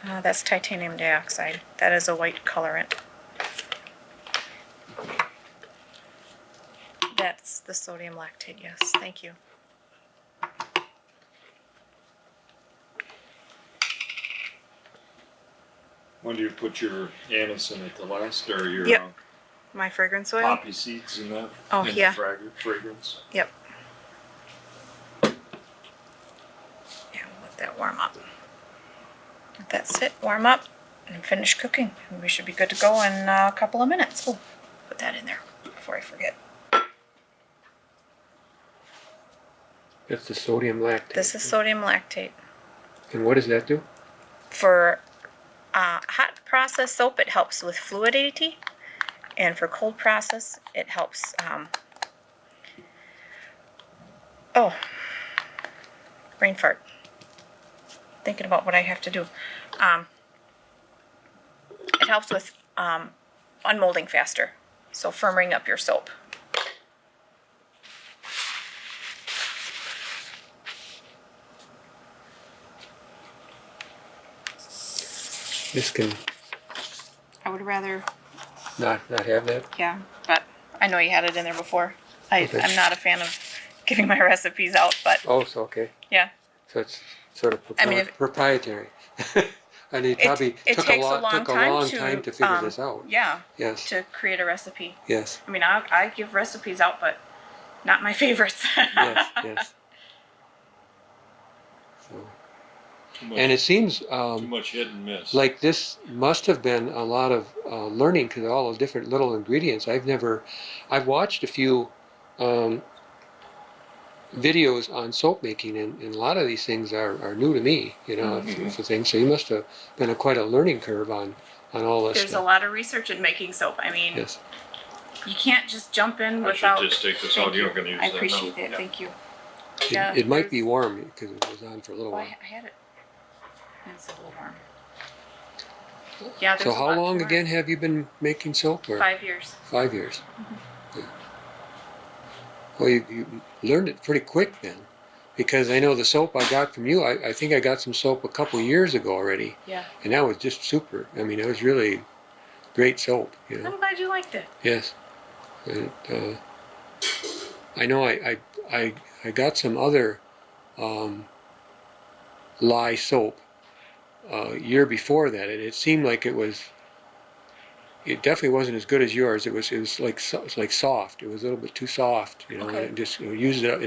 S2: That's titanium dioxide. That is a white colorant. That's the sodium lactate, yes. Thank you.
S1: When do you put your anise in at the last, or your
S2: Yep. My fragrance oil?
S1: poppy seeds in that?
S2: Oh,
S1: in
S2: yeah.
S1: The fragrance?
S2: Yep. Yeah, we'll let that warm up. Let that sit, warm up, and finish cooking. And we should be good to go in a couple of minutes. Oh, put that in there before I forget.
S3: That's the sodium lactate.
S2: This is sodium lactate.
S3: And what does that do?
S2: For hot process soap, it helps with fluidity. And for cold process, it helps, brain fart. Thinking about what I have to do. It helps with unmolding faster, so firming up your soap.
S3: This can
S2: I would rather,
S3: not have that.
S2: yeah, but I know you had it in there before.
S3: Okay.
S2: I'm not a fan of giving my recipes out, but
S3: Oh, so okay.
S2: yeah.
S3: So it's sort of
S2: I mean, if-
S3: proprietary. And it probably
S2: it
S3: took
S2: takes
S3: a long time to figure this out.
S2: Yeah,
S3: Yes.
S2: to create a recipe.
S3: Yes.
S2: I mean, I give recipes out, but not my favorites.
S3: Yes. Yes. So,
S1: Too much,
S3: and it seems
S1: too much hit and miss.
S3: like this must have been a lot of learning because all those different little ingredients. I've watched a few videos on soap making, and a lot of these things are new to me. You know, it's a thing. So you must have been quite a learning curve on all this.
S2: There's a lot of research in making soap. I mean,
S3: Yes.
S2: you can't just jump in
S1: I
S2: without.
S1: should just take this
S2: Thank
S1: out. You're
S2: you.
S1: not going to use
S2: I
S1: that
S2: appreciate
S1: now.
S2: it.
S1: Yeah.
S2: Thank you.
S3: It,
S2: Yeah,
S3: it might be
S2: there's-
S3: warm because it was on for a little
S2: Oh,
S3: while.
S2: I had it. It's a little warm. Yeah, there's
S3: So
S2: a
S3: how
S2: lot to
S3: long
S2: learn.
S3: again have you been making soap? Or
S2: 5 years.
S3: 5 years. Yeah. Well, you learned it pretty quick then, because I know the soap I got from you. I think I got some soap a couple years ago already,
S2: Yeah.
S3: and that was just super. I mean, it was really great soap. You know.
S2: I'm glad you liked it.
S3: Yes. And, I know I got some other lye soap year before that, and it seemed like it definitely wasn't as good as yours. It was like it's like soft. It was a little bit too soft, you know.
S2: Okay.
S3: And it just use it up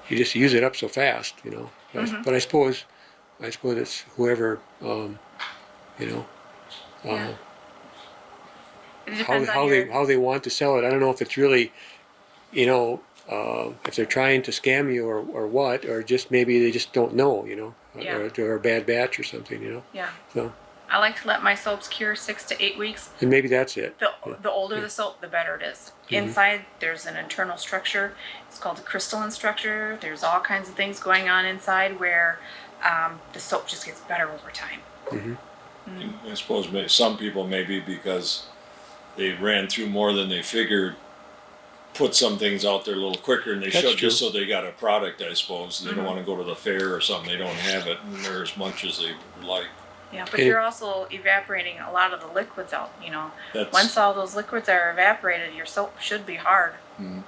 S3: you just use it up so fast, you know. But I suppose it's whoever you know.
S2: Yeah. It
S3: How
S2: depends on your.
S3: they want to sell it. I don't know if it's really, you know, if they're trying to scam you or what, or just maybe they just don't know, you know,
S2: Yeah.
S3: or a bad batch or something, you know.
S2: Yeah.
S3: So,
S2: I like to let my soaps cure 6 to 8 weeks.
S3: and maybe that's it.
S2: The older the soap, the better it is. Inside, there's an internal structure. It's called a crystalline structure. There's all kinds of things going on inside where the soap just gets better over time.
S1: I suppose some people maybe because they ran through more than they figured, put some things out there a little quicker than they
S3: That's
S1: should, just
S3: true.
S1: so they got a product. I suppose they don't want to go to the fair or something. They don't have it, and they're as much as they would like.
S2: Yeah, but
S3: And
S2: you're also evaporating a lot of the liquids out, you know.
S1: That's,
S2: Once all those liquids are evaporated, your soap should be hard.
S1: Mhm.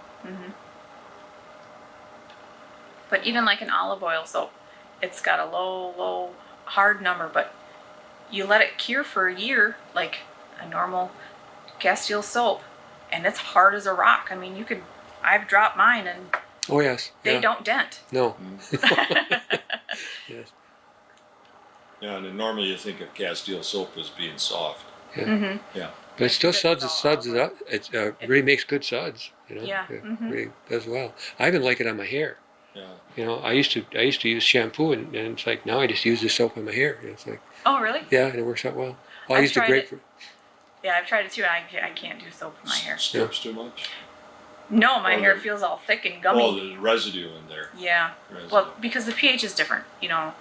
S2: But even like an olive oil soap, it's got a low hard number, but you let it cure for a year, like a normal Castile soap, and it's hard as a rock. I mean, I've dropped mine and
S3: oh yes,
S2: they
S3: yeah.
S2: don't dent.
S3: No.
S1: Mhm.
S3: Yes.
S1: Yeah, and then normally you think of Castile soap as being soft.
S3: Yeah.
S1: Yeah.
S3: But it still
S2: It's
S3: suds
S2: all
S3: it up. It really makes good suds. You know.
S2: Yeah,
S3: It
S2: mhm.
S3: really does well. I even like it on my hair.
S1: Yeah.
S3: You know, I used to use shampoo, and it's like now I just use the soap on my hair. It's like,
S2: Oh, really?
S3: yeah, and it works out well. I
S2: I've
S3: used the
S2: tried it.
S3: grapefruit.
S2: Yeah, I've tried it too, and I can't do soap in my hair.
S1: Strips too much?
S2: No, my
S1: Or
S2: hair
S1: the-
S2: feels all thick and
S1: Oh,
S2: gummy.
S1: the residue in there.
S2: Yeah.
S1: Residue.
S2: Well, because the pH is different, you know,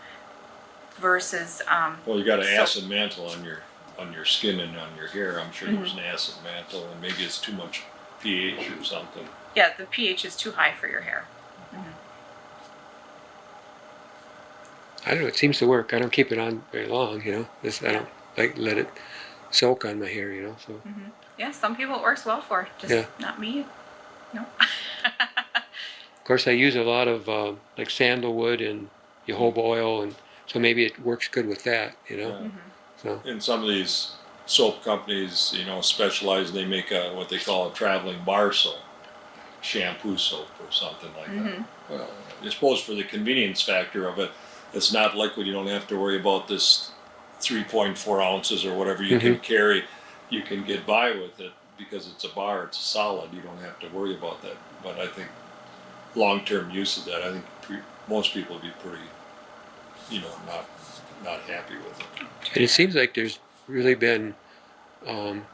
S2: versus
S1: Well, you got an
S2: so-
S1: acid mantle on your skin and on your hair. I'm sure there's an acid mantle, and maybe it's too much pH or something.
S2: yeah, the pH is too high for your hair.
S3: I don't know. It seems to work. I don't keep it on very long. You know, I don't like let it soak on my hair. You know, so
S2: Yeah, some people it works well for, just
S3: Yeah.
S2: not me. No.
S3: of course I use a lot of like sandalwood and jojoba oil, and so maybe it works good with that. You know,
S1: Yeah.
S3: so
S1: And some of these soap companies, specialize. They make what they call a traveling bar soap, shampoo soap or something like that. Well, I suppose for the convenience factor of it, it's not liquid. You don't have to worry about this 3.4 ounces or whatever you can carry. You can get by with it because it's a bar. It's a solid. You don't have to worry about that. But I think long-term use of that, I think most people would be pretty, not happy with it.
S3: and it seems like there's really been an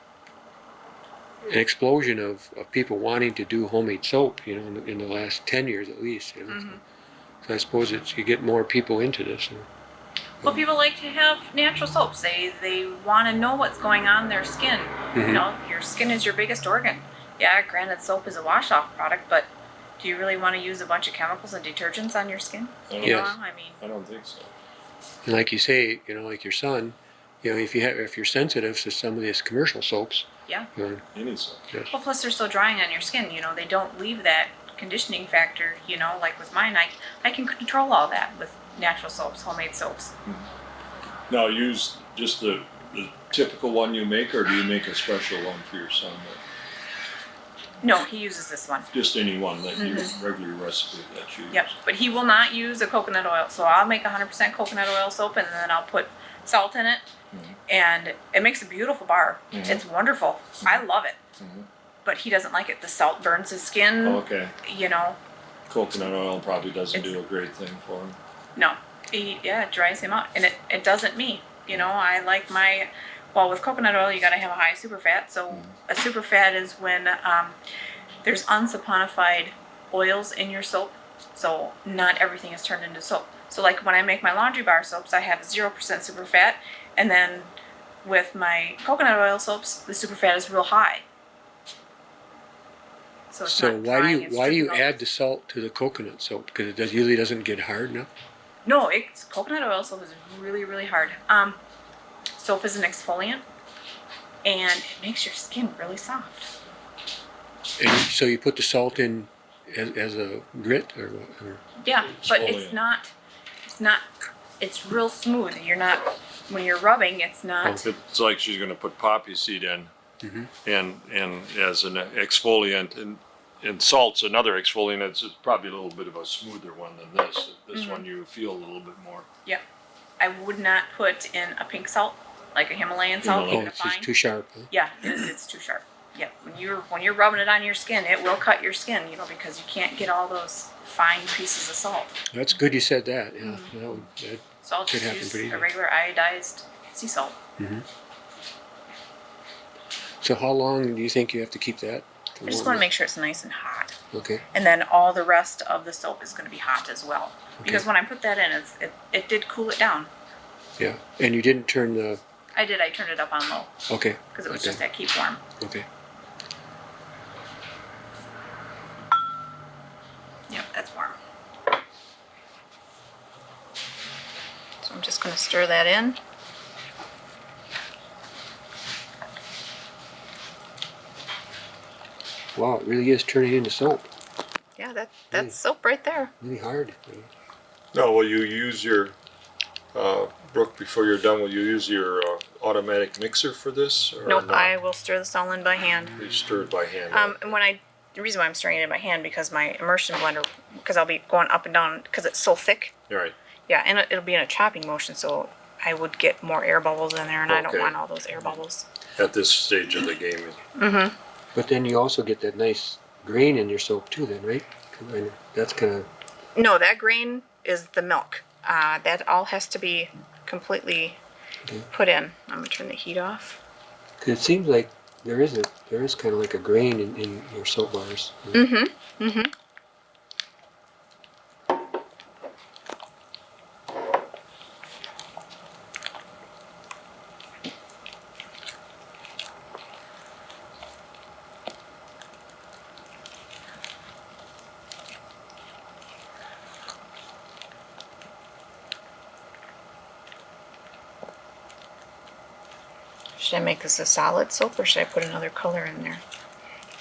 S3: explosion of people wanting to do homemade soap. You know, in the last 10 years at least. You know, so I suppose you get more people into this. And,
S2: Well, people like to have natural soaps. They want to know what's going on in their skin. You know, your skin is your biggest organ. Yeah, granted, soap is a wash-off product, but do you really want to use a bunch of chemicals and detergents on your skin?
S1: I don't,
S2: You know,
S3: Yes.
S2: I mean,
S1: I don't think so.
S3: and like you say, you know, like your son, you know, if you're sensitive to some of these commercial soaps,
S2: yeah.
S3: you know,
S1: Any soap.
S3: yes.
S2: Well, plus they're so drying on your skin. You know, they don't leave that conditioning factor. You know, like with mine, I can control all that with natural soaps, homemade soaps.
S1: Now, use just the typical one you make, or do you make a special one for your son?
S2: No, he uses this one.
S1: Just any one that your regular recipe that you use.
S2: Yep, but he will not use a coconut oil. So I'll make 100% coconut oil soap, and then I'll put salt in it, and it makes a beautiful bar. It's wonderful. I love it. But he doesn't like it. The salt burns his skin.
S1: Okay.
S2: You know,
S1: Coconut oil probably doesn't do a great thing for him.
S2: no, it dries him out, and it doesn't me. You know, I like well, with coconut oil, you got to have a high superfat. So a superfat is when there's unsaponified oils in your soap. So not everything is turned into soap. So like when I make my laundry bar soaps, I have 0% superfat, and then with my coconut oil soaps, the superfat is real high. So it's
S3: So
S2: not
S3: why
S2: drying,
S3: do
S2: it's
S3: you
S2: dripping
S3: add
S2: out.
S3: the salt to the coconut soap? Because it usually doesn't get hard enough.
S2: No, coconut oil soap is really, really hard. Soap is an exfoliant, and it makes your skin really soft.
S3: And so you put the salt in as a grit or what? Or,
S2: Yeah, but
S1: Exfoliant.
S2: it's real smooth. When you're rubbing, it's not.
S1: It's like she's going to put poppy seed in, and as an exfoliant, and salt's another exfoliant. It's probably a little bit of a smoother one than this. This one you feel a little bit more.
S2: Yeah, I would not put in a pink salt, like a Himalayan salt,
S1: Himalayan.
S3: oh,
S2: even a
S3: it's just
S2: fine.
S3: too sharp. Huh?
S2: Yeah, it's too sharp. Yeah, when you're rubbing it on your skin, it will cut your skin, because you can't get all those fine pieces of salt.
S3: That's good you said that. Yeah, that
S2: So I'll
S3: Could
S2: just
S3: happen
S2: use
S3: pretty
S2: a
S3: easy.
S2: regular iodized sea salt.
S3: So how long do you think you have to keep that?
S2: I just want to make sure it's nice and hot.
S3: Okay.
S2: And then all the rest of the soap is going to be hot as well. Because when I put that in, it did cool it down.
S3: Yeah. And you didn't turn the.
S2: I turned it up on low
S3: Okay.
S2: because it was
S3: Okay.
S2: just at keep warm.
S3: Okay.
S2: Yep, that's warm. So I'm just going to stir that in.
S3: Wow, it really is turning into soap.
S2: Yeah, that's soap right there.
S3: Really hard.
S1: No, will you use your, Brooke, before you're done, will you use your automatic mixer for this? Or
S2: Nope,
S1: not?
S2: I will stir this all in by hand.
S1: You stir it by hand.
S2: And the reason why I'm stirring it in by hand because my immersion blender, because I'll be going up and down because it's so thick.
S1: Right.
S2: Yeah, and it'll be in a chopping motion, so I would get more air bubbles in there, and I don't
S1: Okay.
S2: want all those air bubbles.
S1: At this stage of the game.
S2: Mm-hmm.
S3: But then you also get that nice grain in your soap too then, right? That's kind of...
S2: No, that grain is the milk. That all has to be completely put in. I'm gonna turn the heat off.
S3: Cause it seems like there is kind of like a grain in your soap bars.
S2: Mm-hmm. Mm-hmm. Should I make this a solid soap or should I put another color in there?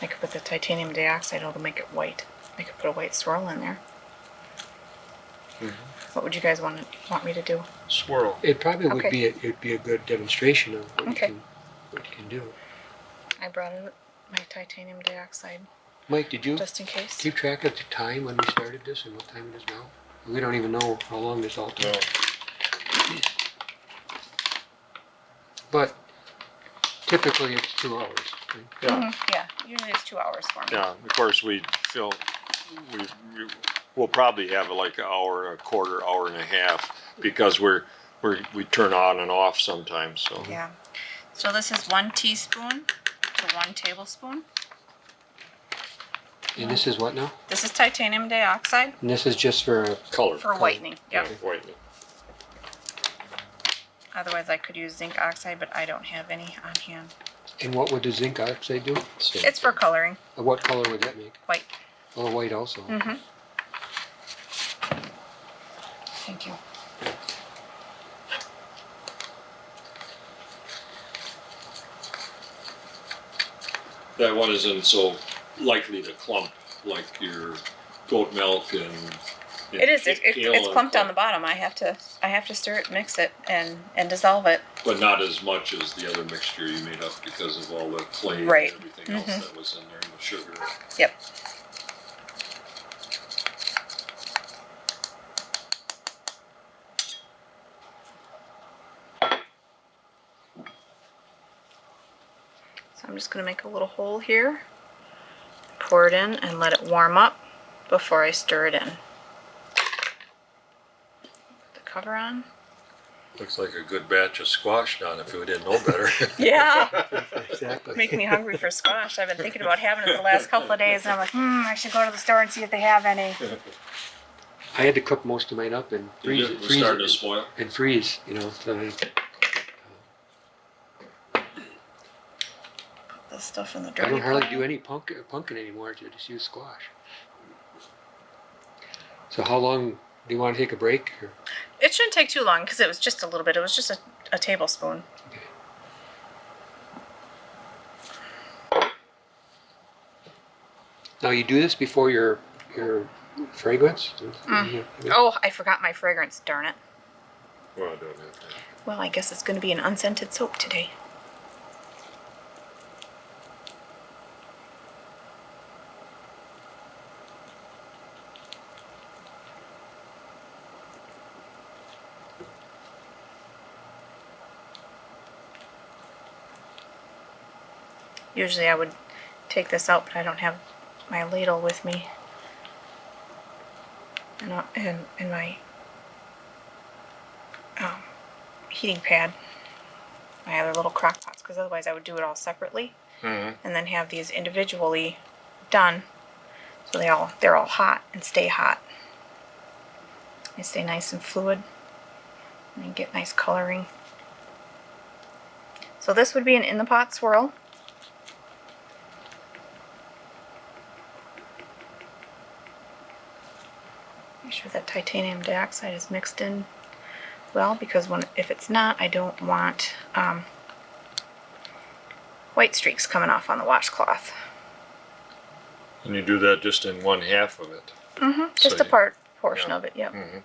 S2: I could put the titanium dioxide, it'll make it white. I could put a white swirl in there.
S1: Mm-hmm.
S2: What would you guys want me to do?
S1: Swirl.
S3: It probably would
S2: Okay.
S3: be it'd be a good demonstration of what
S2: Okay.
S3: you can do.
S2: I brought in my titanium dioxide
S3: Mike, did you
S2: just in case.
S3: keep track of the time when we started this and what time it is now? We don't even know how long this all took.
S1: No.
S3: But typically it's 2 hours. Right?
S1: Yeah.
S2: Mhm. Yeah, usually it's 2 hours for me.
S1: Yeah. Of course, we'll probably have like an hour, a quarter, hour and a half because we turn on and off sometimes. So.
S2: Yeah. So this is 1 teaspoon to 1 tablespoon.
S3: And this is what now?
S2: This is titanium dioxide
S3: And this is just for a...
S1: Color.
S2: for whitening. Yep.
S1: Whitening.
S2: Otherwise, I could use zinc oxide, but I don't have any on hand.
S3: And what would the zinc oxide do?
S2: It's for coloring.
S3: What color would that make?
S2: White.
S3: Oh, white also.
S2: Mm-hmm. Thank you.
S1: That one isn't so likely to clump like your goat milk and.
S2: It is.
S1: kale
S2: It's
S1: and
S2: clumped on
S1: clump,
S2: the bottom. I have to stir it, mix it, and dissolve it.
S1: But not as much as the other mixture you made up because of all the clay
S2: Right.
S1: and everything else that was in there and the sugar.
S2: Yep. So I'm just going to make a little hole here, pour it in, and let it warm up before I stir it in. Put the cover on.
S1: Looks like a good batch of squash now if we didn't know better.
S2: Yeah,
S3: Exactly.
S2: making me hungry for squash. I've been thinking about having it the last couple of days, and I'm like, I should go to the store and see if they have any.
S3: I had to cook most of mine up and freeze it.
S1: We're starting to spoil.
S3: And freeze, you know. So
S2: Put this stuff in the
S3: I
S2: dirty
S3: don't hardly
S2: pile.
S3: do any pumpkin anymore. I just use squash. So how long do you want to take a break? Or?
S2: It shouldn't take too long because it was just a little bit. It was just a tablespoon.
S3: Now you do this before your fragrance? Yeah.
S2: Oh, I forgot my fragrance, darn it.
S1: Well, I don't have that.
S2: Well, I guess it's going to be an unscented soap today. Usually I would take this out, but I don't have my ladle with me. And my heating pad. My other little crock pots, because otherwise I would do it all separately.
S1: Mm-hmm.
S2: And then have these individually done so they're all hot and stay hot. They stay nice and fluid and get nice coloring. So this would be an in the pot swirl. Make sure that titanium dioxide is mixed in well, because if it's not, I don't want white streaks coming off on the washcloth.
S1: And you do that just in one half of it.
S2: Just
S1: So
S2: a portion
S1: yeah.
S2: of it, yep.
S1: Mhm.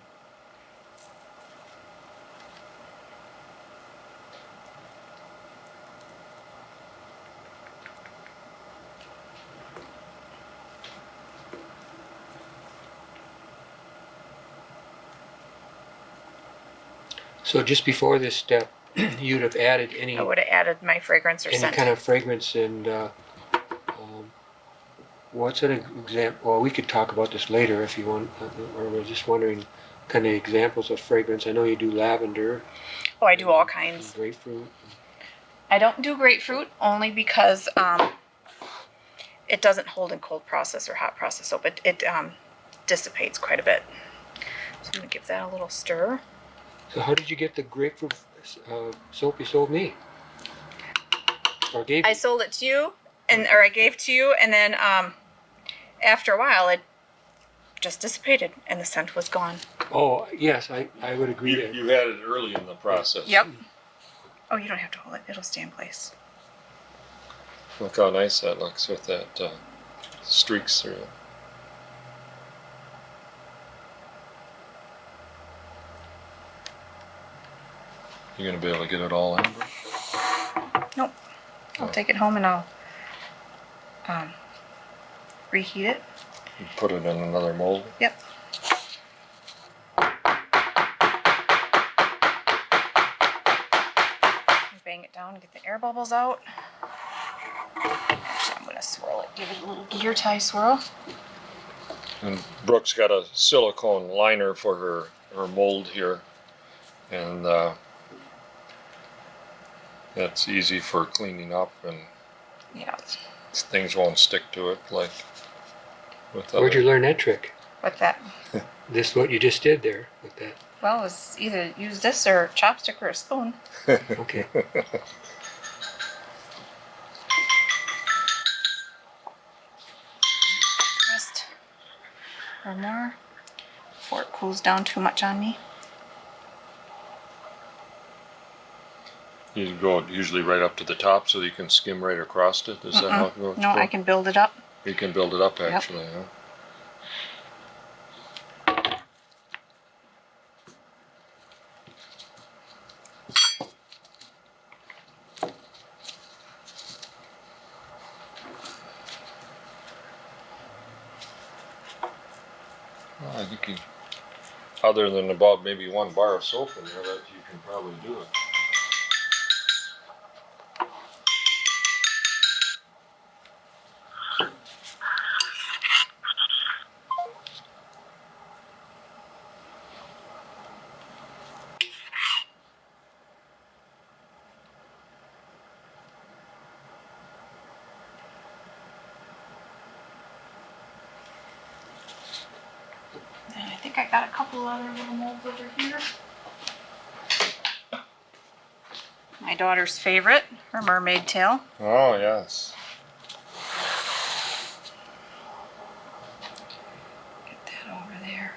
S3: So just before this step, you'd have added any
S2: I would have added my fragrance or
S3: any
S2: scent.
S3: kind of fragrance and what's an example? Well, we could talk about this later if you want, or we're just wondering kind of examples of fragrance. I know you do lavender.
S2: Oh, I do all
S3: and
S2: kinds.
S3: grapefruit.
S2: I don't do grapefruit only because it doesn't hold in cold process or hot process soap. It dissipates quite a bit. So I'm going to give that a little stir.
S3: So how did you get the grapefruit soap you sold me? Or gave
S2: I
S3: me?
S2: sold it to you, or I gave to you, and then after a while it just dissipated and the scent was gone.
S3: Oh, yes, I would agree there.
S1: You had it early in the process.
S2: Yep. Oh, you don't have to hold it. It'll stay in place.
S1: Look how nice that looks with that streaks through it. You gonna be able to get it all in?
S2: Nope. I'll take it home and I'll reheat it.
S1: You put it in another mold.
S2: Yep. Bang it down, get the air bubbles out. Actually, I'm going to swirl it, give it a little gear tie swirl.
S1: And Brooke's got a silicone liner for her mold here, and that's easy for cleaning up, and
S2: Yeah.
S1: things won't stick to it like with
S3: Where'd you
S1: other.
S3: learn that trick?
S2: What's that?
S3: This what you just did there with that.
S2: Well, it was either use this or chopstick or a spoon.
S3: Okay.
S2: Rest or more before it cools down too much on me.
S1: You go usually right up to the top so you can skim right across it. Is that how it goes?
S2: No, I can build it up.
S1: You can build it up actually, huh? Well, I think other than about maybe one bar of soap in there, that you can probably do it.
S2: And I think I got a couple other little molds over here. My daughter's favorite, her mermaid tail.
S1: Oh yes.
S2: Get that over there.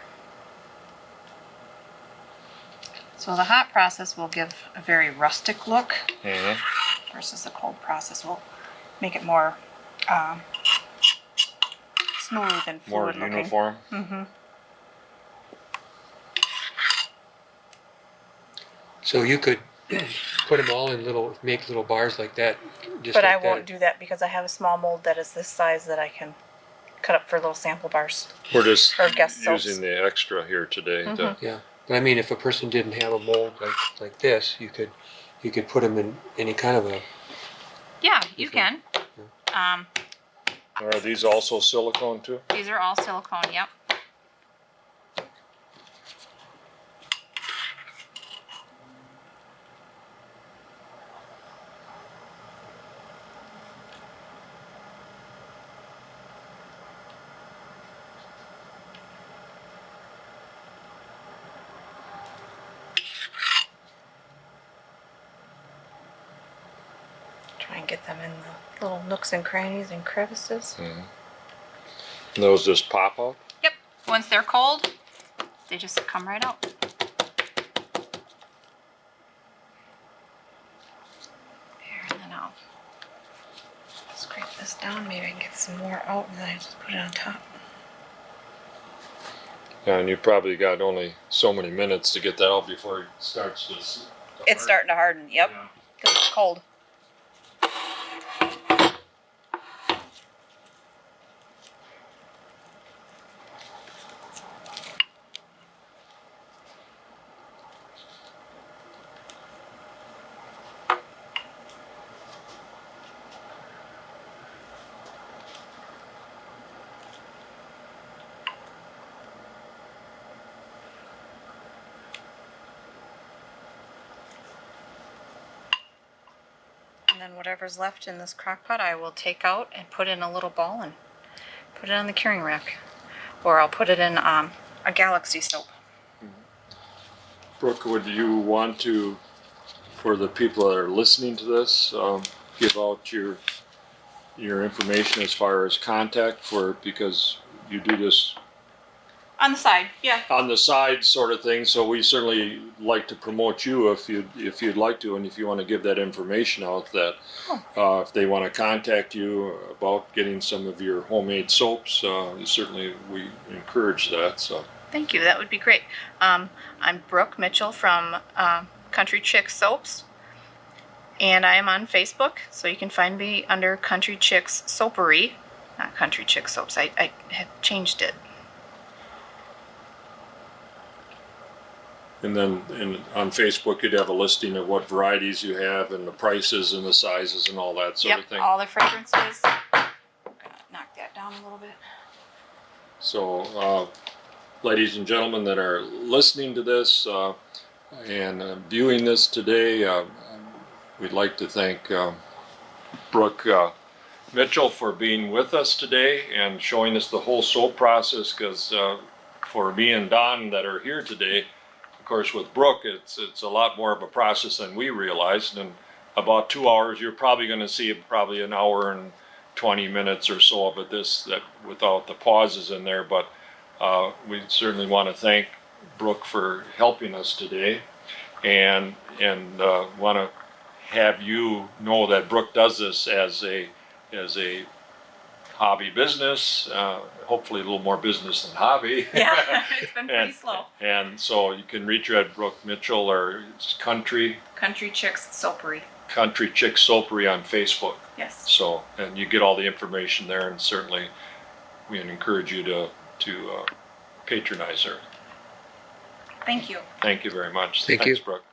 S2: So the hot process will give a very rustic look versus the cold process will make it more smooth and
S1: More
S2: fluid looking.
S1: uniform.
S2: Mm-hmm.
S3: So you could put them all in make little bars like that. Just
S2: But
S3: like
S2: I won't
S3: that.
S2: do that because I have a small mold that is this size that I can cut up for little sample bars.
S1: We're just
S2: Or guest soaps.
S1: using the extra here today.
S3: Yeah, but I mean, if a person didn't have a mold like this, you could put them in any kind of a.
S2: Yeah, you can.
S1: Are these also silicone too?
S2: These are all silicone, yep. Try and get them in the little nooks and crannies and crevices.
S1: And those just pop out?
S2: Yep. Once they're cold, they just come right out. There, and then I'll scrape this down, make Maybe I can get some more out and then I just put it on top.
S1: And you probably got only so many minutes to get that out before it starts to.
S2: It's starting to harden, yep,
S1: Yeah.
S2: because it's cold. And then whatever's left in this crock pot, I will take out and put in a little ball and put it on the curing rack. Or I'll put it in a Galaxy soap.
S1: Brooke, would you want to, for the people that are listening to this, give out your information as far as contact for, because you do this
S2: On the side, yeah.
S1: on the side sort of thing, so we certainly like to promote you if you'd like to, and if you want to give that information out, that if they want to contact you about getting some of your homemade soaps, certainly we encourage that. So
S2: Thank you, that would be great. I'm Brooke Mitchell from Country Chick Soaps, and I am on Facebook, so you can find me under Country Chicks Soapery, not Country Chick Soaps. I have changed it.
S1: and then on Facebook you'd have a listing of what varieties you have and the prices and the sizes and all that sort of thing.
S2: All the fragrances. I'm gonna knock that down a little bit.
S1: So, ladies and gentlemen that are listening to this and viewing this today, we'd like to thank Brooke Mitchell for being with us today and showing us the whole soap process, because for me and Don that are here today, of course with Brooke, it's a lot more of a process than we realized. And about 2 hours, you're probably going to see probably an hour and 20 minutes or so of it, that without the pauses in there. But we certainly want to thank Brooke for helping us today, and want to have you know that Brooke does this as a hobby business, hopefully a little more business than hobby.
S2: Yeah, it's been pretty slow.
S1: And so you can reach her at Brooke Mitchell, or it's Country
S2: Chicks Soapery.
S1: Chick Soapery on Facebook.
S2: Yes.
S1: So, and you get all the information there, and certainly we encourage you to patronize her.
S2: Thank you.
S1: Thank you very much.
S3: Thank
S1: Thanks,
S3: you.
S1: Brooke.